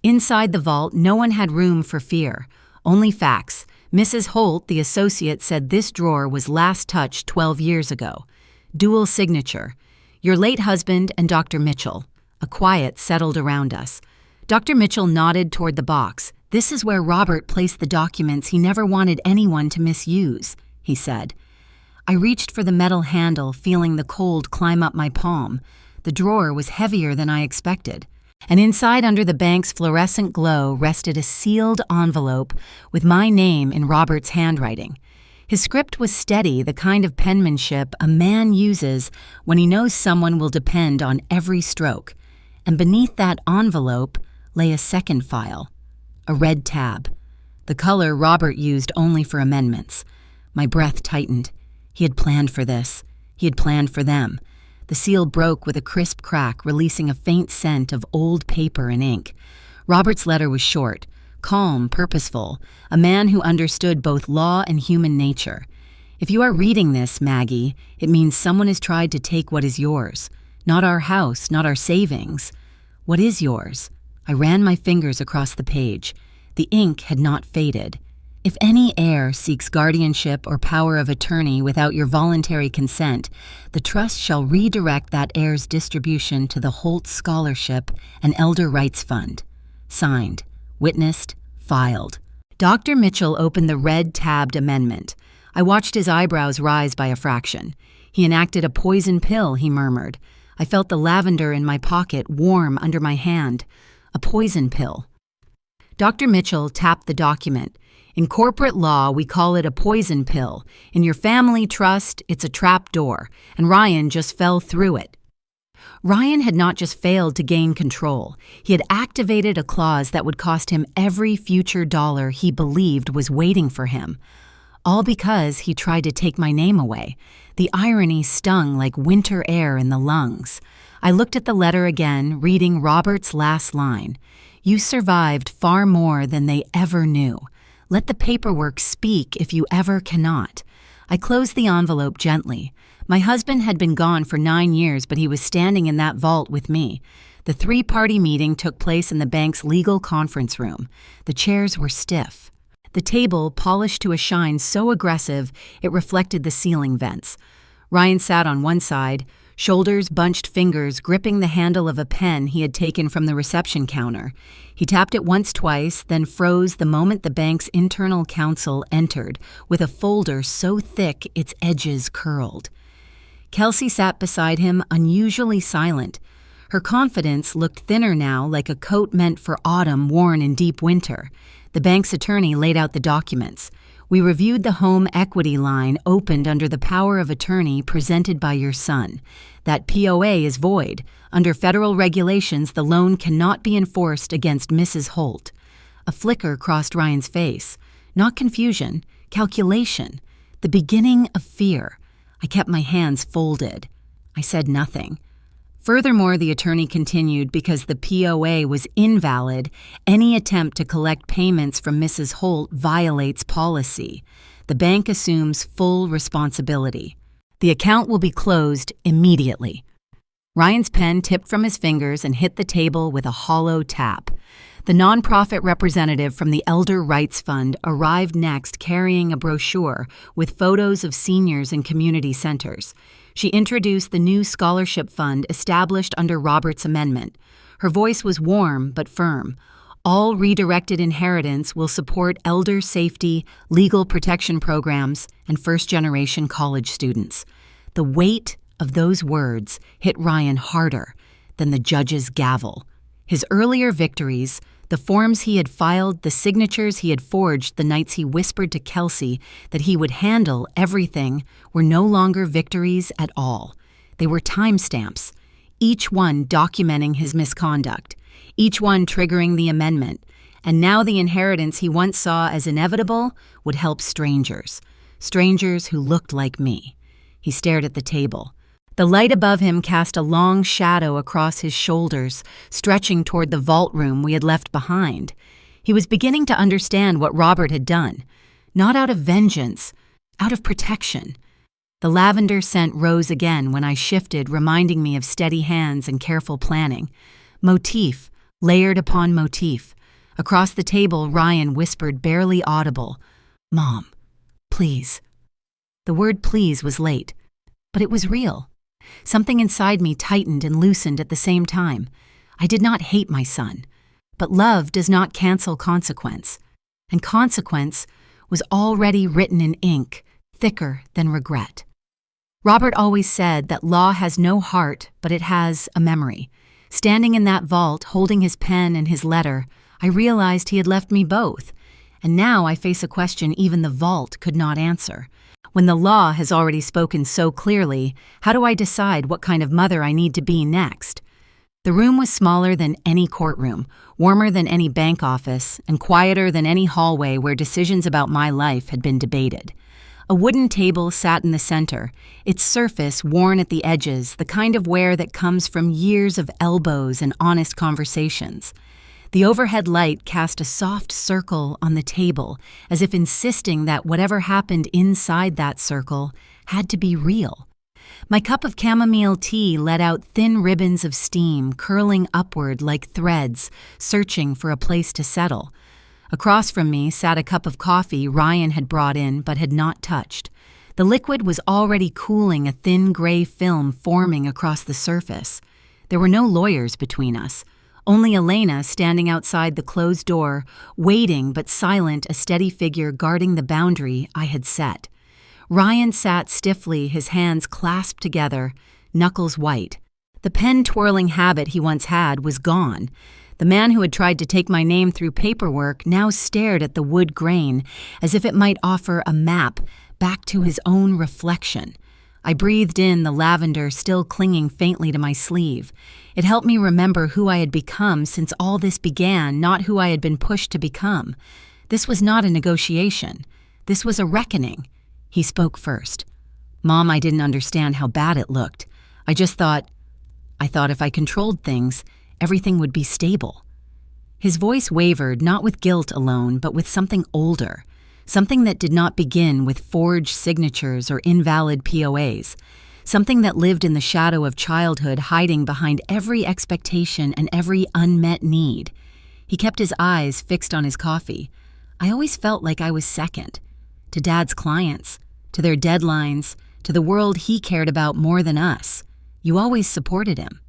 Inside the vault, no one had room for fear, only facts. Mrs. Holt, the associate, said this drawer was last touched 12 years ago. Dual signature. Your late husband and Dr. Mitchell. A quiet settled around us. Dr. Mitchell nodded toward the box. "This is where Robert placed the documents he never wanted anyone to misuse," he said. I reached for the metal handle, feeling the cold climb up my palm. The drawer was heavier than I expected. And inside, under the bank's fluorescent glow, rested a sealed envelope with my name in Robert's handwriting. His script was steady, the kind of penmanship a man uses when he knows someone will depend on every stroke. And beneath that envelope lay a second file, a red tab, the color Robert used only for amendments. My breath tightened. He had planned for this. He had planned for them. The seal broke with a crisp crack, releasing a faint scent of old paper and ink. Robert's letter was short, calm, purposeful, a man who understood both law and human nature. If you are reading this, Maggie, it means someone has tried to take what is yours. Not our house, not our savings. What is yours? I ran my fingers across the page. The ink had not faded. If any heir seeks guardianship or power of attorney without your voluntary consent, the trust shall redirect that heir's distribution to the Holt Scholarship and Elder Rights Fund. Signed, witnessed, filed. Dr. Mitchell opened the red-tabbed amendment. I watched his eyebrows rise by a fraction. He enacted a poison pill, he murmured. I felt the lavender in my pocket warm under my hand. A poison pill. Dr. Mitchell tapped the document. In corporate law, we call it a poison pill. In your family trust, it's a trap door, and Ryan just fell through it. Ryan had not just failed to gain control. He had activated a clause that would cost him every future dollar he believed was waiting for him. All because he tried to take my name away. The irony stung like winter air in the lungs. I looked at the letter again, reading Robert's last line. You survived far more than they ever knew. Let the paperwork speak if you ever cannot. I closed the envelope gently. My husband had been gone for 9 years, but he was standing in that vault with me. The 3-party meeting took place in the bank's legal conference room. The chairs were stiff. The table polished to a shine so aggressive it reflected the ceiling vents. Ryan sat on one side, shoulders bunched, fingers gripping the handle of a pen he had taken from the reception counter. He tapped it once, twice, then froze the moment the bank's internal counsel entered, with a folder so thick its edges curled. Kelsey sat beside him, unusually silent. Her confidence looked thinner now, like a coat meant for autumn worn in deep winter. The bank's attorney laid out the documents. We reviewed the home equity line opened under the power of attorney presented by your son. That POA is void. Under federal regulations, the loan cannot be enforced against Mrs. Holt. A flicker crossed Ryan's face. Not confusion, calculation. The beginning of fear. I kept my hands folded. I said nothing. Furthermore, the attorney continued, because the POA was invalid, any attempt to collect payments from Mrs. Holt violates policy. The bank assumes full responsibility. The account will be closed immediately. Ryan's pen tipped from his fingers and hit the table with a hollow tap. The nonprofit representative from the Elder Rights Fund arrived next, carrying a brochure with photos of seniors in community centers. She introduced the new scholarship fund established under Robert's amendment. Her voice was warm but firm. All redirected inheritance will support elder safety, legal protection programs, and first-generation college students. The weight of those words hit Ryan harder than the judge's gavel. His earlier victories, the forms he had filed, the signatures he had forged the nights he whispered to Kelsey that he would handle everything, were no longer victories at all. They were timestamps, each one documenting his misconduct, each one triggering the amendment, and now the inheritance he once saw as inevitable would help strangers who looked like me. He stared at the table. The light above him cast a long shadow across his shoulders, stretching toward the vault room we had left behind. He was beginning to understand what Robert had done, not out of vengeance, out of protection. The lavender scent rose again when I shifted, reminding me of steady hands and careful planning. Motif, layered upon motif. Across the table, Ryan whispered, barely audible, "Mom, please." The word please was late, but it was real. Something inside me tightened and loosened at the same time. I did not hate my son, but love does not cancel consequence, and consequence was already written in ink, thicker than regret. Robert always said that law has no heart, but it has a memory. Standing in that vault, holding his pen and his letter, I realized he had left me both, and now I face a question even the vault could not answer. When the law has already spoken so clearly, how do I decide what kind of mother I need to be next? The room was smaller than any courtroom, warmer than any bank office, and quieter than any hallway where decisions about my life had been debated. A wooden table sat in the center, its surface worn at the edges, the kind of wear that comes from years of elbows and honest conversations. The overhead light cast a soft circle on the table, as if insisting that whatever happened inside that circle had to be real. My cup of chamomile tea let out thin ribbons of steam, curling upward like threads, searching for a place to settle. Across from me sat a cup of coffee Ryan had brought in but had not touched. The liquid was already cooling, a thin gray film forming across the surface. There were no lawyers between us. Only Elena standing outside the closed door, waiting but silent, a steady figure guarding the boundary I had set. Ryan sat stiffly, his hands clasped together, knuckles white. The pen-twirling habit he once had was gone. The man who had tried to take my name through paperwork now stared at the wood grain as if it might offer a map back to his own reflection. I breathed in the lavender still clinging faintly to my sleeve. It helped me remember who I had become since all this began, not who I had been pushed to become. This was not a negotiation. This was a reckoning. He spoke first. "Mom, I didn't understand how bad it looked. I thought if I controlled things, everything would be stable." His voice wavered, not with guilt alone, but with something older. Something that did not begin with forged signatures or invalid POAs. Something that lived in the shadow of childhood, hiding behind every expectation and every unmet need. He kept his eyes fixed on his coffee. I always felt like I was second. To Dad's clients, to their deadlines, to the world he cared about more than us. You always supported him.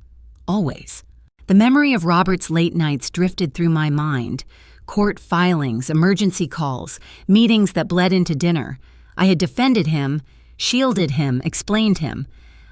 Always. The memory of Robert's late nights drifted through my mind. Court filings, emergency calls, meetings that bled into dinner. I had defended him, shielded him, explained him.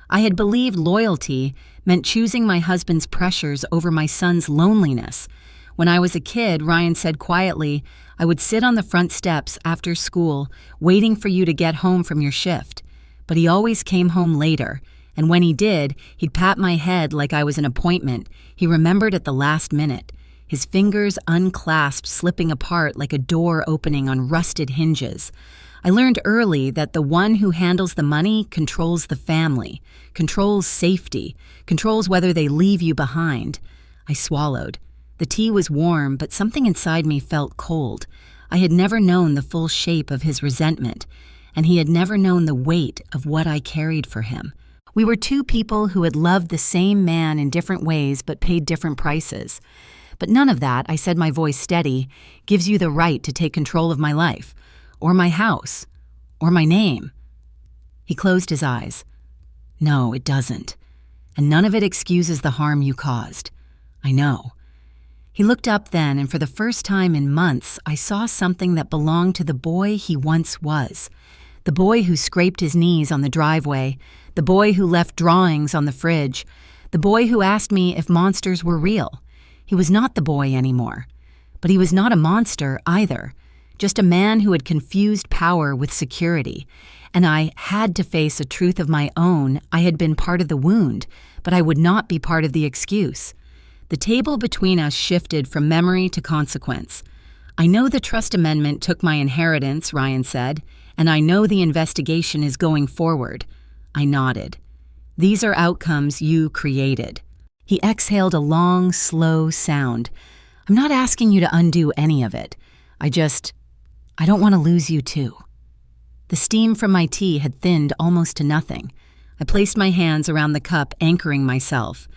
I had believed loyalty meant choosing my husband's pressures over my son's loneliness. When I was a kid, Ryan said quietly, "I would sit on the front steps after school, waiting for you to get home from your shift." But he always came home later, and when he did, he'd pat my head like I was an appointment. He remembered at the last minute. His fingers unclasped, slipping apart like a door opening on rusted hinges. I learned early that the one who handles the money controls the family, controls safety, controls whether they leave you behind. I swallowed. The tea was warm, but something inside me felt cold. I had never known the full shape of his resentment, and he had never known the weight of what I carried for him. We were two people who had loved the same man in different ways but paid different prices. But none of that, I said, my voice steady, gives you the right to take control of my life, or my house, or my name. He closed his eyes. No, it doesn't. And none of it excuses the harm you caused. I know. He looked up then, and for the first time in months, I saw something that belonged to the boy he once was. The boy who scraped his knees on the driveway, the boy who left drawings on the fridge, the boy who asked me if monsters were real. He was not the boy anymore. But he was not a monster either, just a man who had confused power with security. And I had to face a truth of my own. I had been part of the wound, but I would not be part of the excuse. The table between us shifted from memory to consequence. I know the trust amendment took my inheritance, Ryan said, and I know the investigation is going forward. I nodded. These are outcomes you created. He exhaled a long, slow sound. I'm not asking you to undo any of it. I don't want to lose you too. The steam from my tea had thinned almost to nothing. I placed my hands around the cup, anchoring myself.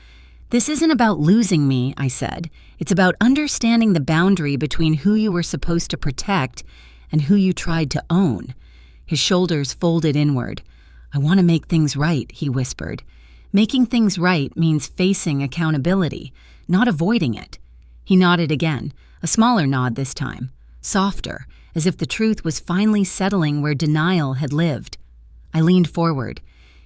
This isn't about losing me, I said. It's about understanding the boundary between who you were supposed to protect and who you tried to own. His shoulders folded inward. I want to make things right, he whispered. Making things right means facing accountability, not avoiding it. He nodded again, a smaller nod this time, softer, as if the truth was finally settling where denial had lived. I leaned forward.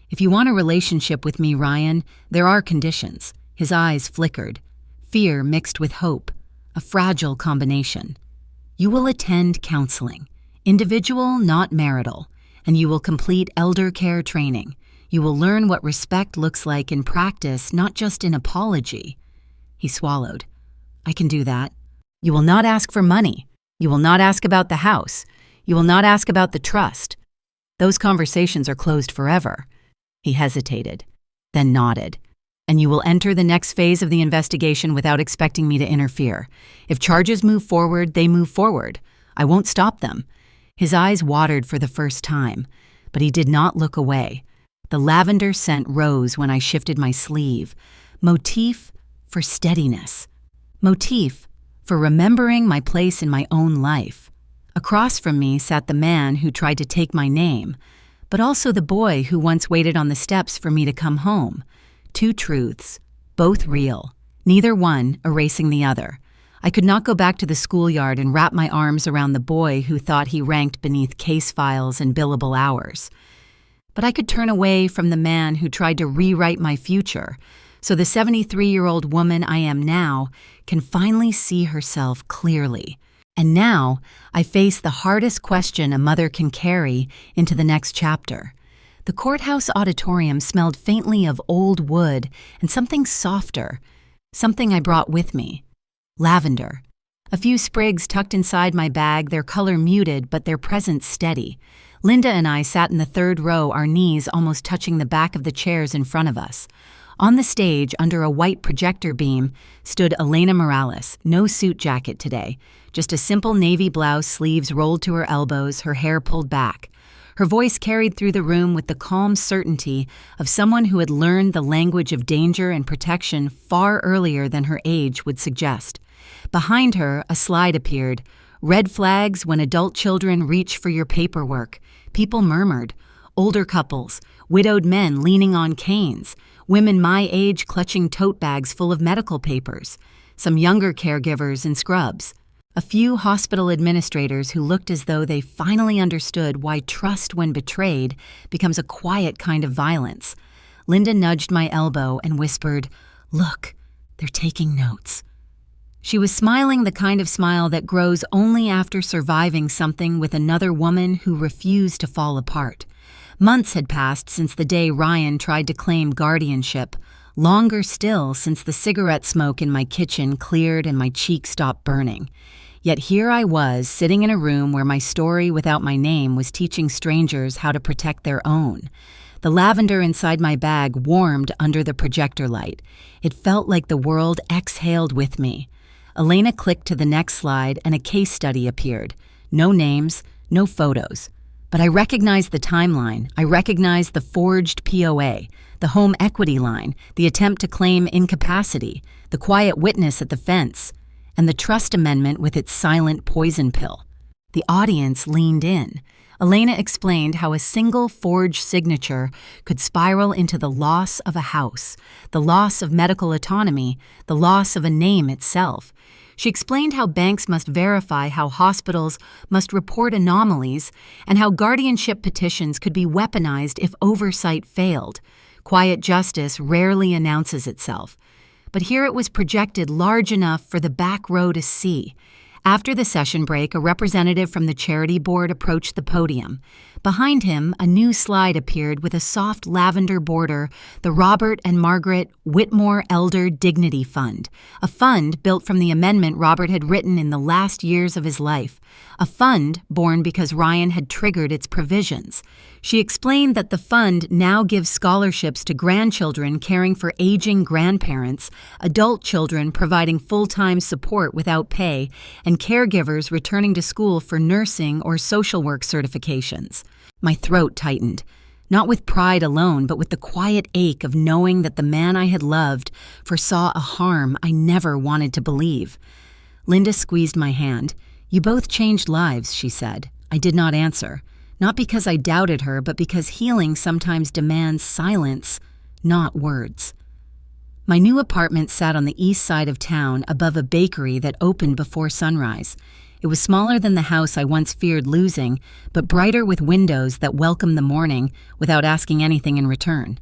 If you want a relationship with me, Ryan, there are conditions. His eyes flickered. Fear mixed with hope, a fragile combination. You will attend counseling, individual, not marital, and you will complete elder care training. You will learn what respect looks like in practice, not just in apology. He swallowed. I can do that. You will not ask for money. You will not ask about the house. You will not ask about the trust. Those conversations are closed forever. He hesitated, then nodded. And you will enter the next phase of the investigation without expecting me to interfere. If charges move forward, they move forward. I won't stop them. His eyes watered for the first time, but he did not look away. The lavender scent rose when I shifted my sleeve. Motif for steadiness. Motif for remembering my place in my own life. Across from me sat the man who tried to take my name, but also the boy who once waited on the steps for me to come home. Two truths, both real, neither one erasing the other. I could not go back to the schoolyard and wrap my arms around the boy who thought he ranked beneath case files and billable hours. But I could turn away from the man who tried to rewrite my future, so the 73-year-old woman I am now can finally see herself clearly. And now I face the hardest question a mother can carry into the next chapter. The courthouse auditorium smelled faintly of old wood and something softer, something I brought with me. Lavender. A few sprigs tucked inside my bag, their color muted but their presence steady. Linda and I sat in the third row, our knees almost touching the back of the chairs in front of us. On the stage, under a white projector beam, stood Elena Morales, no suit jacket today, just a simple navy blouse, sleeves rolled to her elbows, her hair pulled back. Her voice carried through the room with the calm certainty of someone who had learned the language of danger and protection far earlier than her age would suggest. Behind her, a slide appeared. Red flags when adult children reach for your paperwork. People murmured. Older couples, widowed men leaning on canes, women my age clutching tote bags full of medical papers, some younger caregivers in scrubs. A few hospital administrators who looked as though they finally understood why trust when betrayed becomes a quiet kind of violence. Linda nudged my elbow and whispered, "Look, they're taking notes." She was smiling the kind of smile that grows only after surviving something with another woman who refused to fall apart. Months had passed since the day Ryan tried to claim guardianship, longer still since the cigarette smoke in my kitchen cleared and my cheek stopped burning. Yet here I was, sitting in a room where my story without my name was teaching strangers how to protect their own. The lavender inside my bag warmed under the projector light. It felt like the world exhaled with me. Elena clicked to the next slide and a case study appeared. No names, no photos. But I recognized the timeline. I recognized the forged POA, the home equity line, the attempt to claim incapacity, the quiet witness at the fence, and the trust amendment with its silent poison pill. The audience leaned in. Elena explained how a single forged signature could spiral into the loss of a house, the loss of medical autonomy, the loss of a name itself. She explained how banks must verify, how hospitals must report anomalies, and how guardianship petitions could be weaponized if oversight failed. Quiet justice rarely announces itself. But here it was projected large enough for the back row to see. After the session break, a representative from the charity board approached the podium. Behind him, a new slide appeared with a soft lavender border, the Robert and Margaret Whitmore Elder Dignity Fund, a fund built from the amendment Robert had written in the last years of his life, a fund born because Ryan had triggered its provisions. She explained that the fund now gives scholarships to grandchildren caring for aging grandparents, adult children providing full-time support without pay, and caregivers returning to school for nursing or social work certifications. My throat tightened, not with pride alone, but with the quiet ache of knowing that the man I had loved foresaw a harm I never wanted to believe. Linda squeezed my hand. "You both changed lives," she said. I did not answer, not because I doubted her, but because healing sometimes demands silence, not words. My new apartment sat on the east side of town above a bakery that opened before sunrise. It was smaller than the house I once feared losing, but brighter with windows that welcomed the morning without asking anything in return.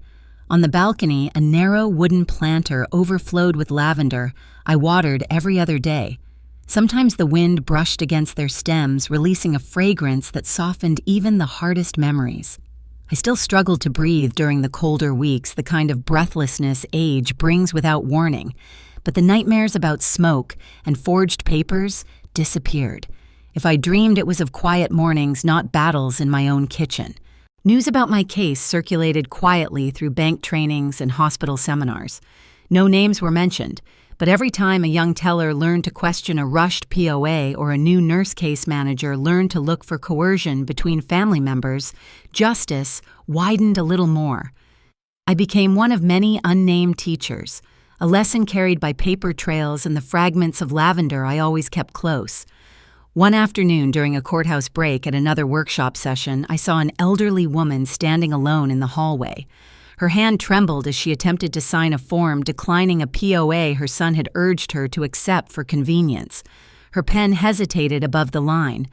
On the balcony, a narrow wooden planter overflowed with lavender I watered every other day. Sometimes the wind brushed against their stems, releasing a fragrance that softened even the hardest memories. I still struggled to breathe during the colder weeks, the kind of breathlessness age brings without warning, but the nightmares about smoke and forged papers disappeared. If I dreamed, it was of quiet mornings, not battles in my own kitchen. News about my case circulated quietly through bank trainings and hospital seminars. No names were mentioned, but every time a young teller learned to question a rushed POA or a new nurse case manager learned to look for coercion between family members, justice widened a little more. I became one of many unnamed teachers, a lesson carried by paper trails and the fragments of lavender I always kept close. One afternoon during a courthouse break at another workshop session, I saw an elderly woman standing alone in the hallway. Her hand trembled as she attempted to sign a form declining a POA her son had urged her to accept for convenience. Her pen hesitated above the line.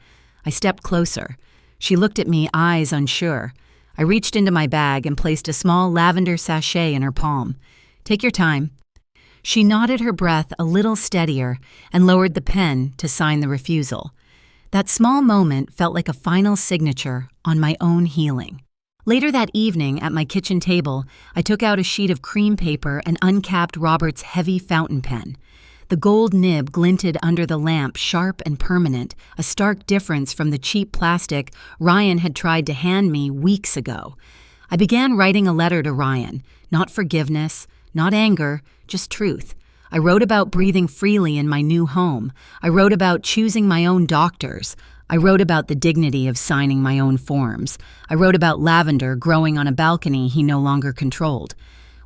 I stepped closer. She looked at me, eyes unsure. I reached into my bag and placed a small lavender sachet in her palm. "Take your time." She nodded, her breath a little steadier, and lowered the pen to sign the refusal. That small moment felt like a final signature on my own healing. Later that evening, at my kitchen table, I took out a sheet of cream paper and uncapped Robert's heavy fountain pen. The gold nib glinted under the lamp, sharp and permanent, a stark difference from the cheap plastic Ryan had tried to hand me weeks ago. I began writing a letter to Ryan, not forgiveness, not anger, just truth. I wrote about breathing freely in my new home. I wrote about choosing my own doctors. I wrote about the dignity of signing my own forms. I wrote about lavender growing on a balcony he no longer controlled.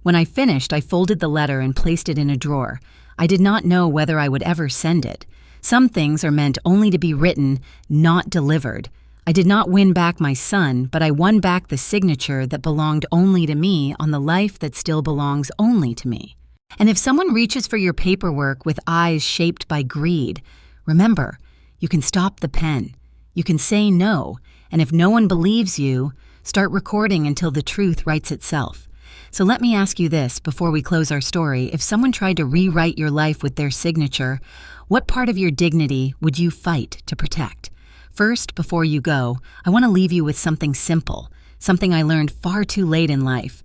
When I finished, I folded the letter and placed it in a drawer. I did not know whether I would ever send it. Some things are meant only to be written, not delivered. I did not win back my son, but I won back the signature that belonged only to me on the life that still belongs only to me. And if someone reaches for your paperwork with eyes shaped by greed, remember, you can stop the pen. You can say no, and if no one believes you, start recording until the truth writes itself. So let me ask you this before we close our story. If someone tried to rewrite your life with their signature, what part of your dignity would you fight to protect? First, before you go, I want to leave you with something simple, something I learned far too late in life.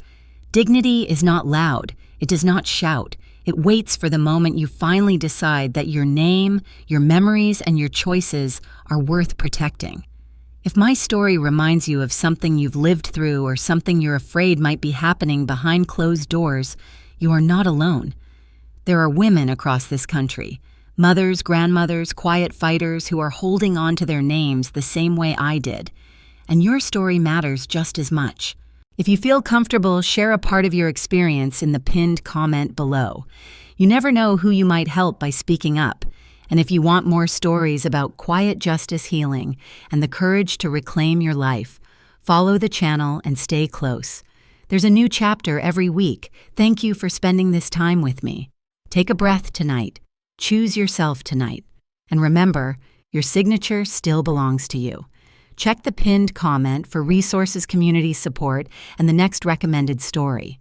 Dignity is not loud. It does not shout. It waits for the moment you finally decide that your name, your memories, and your choices are worth protecting. If my story reminds you of something you've lived through or something you're afraid might be happening behind closed doors, you are not alone. There are women across this country, mothers, grandmothers, quiet fighters who are holding on to their names the same way I did. And your story matters just as much. If you feel comfortable, share a part of your experience in the pinned comment below. You never know who you might help by speaking up. And if you want more stories about quiet justice healing and the courage to reclaim your life, follow the channel and stay close. There's a new chapter every week. Thank you for spending this time with me. Take a breath tonight. Choose yourself tonight. And remember, your signature still belongs to you. Check the pinned comment for resources, community support, and the next recommended story.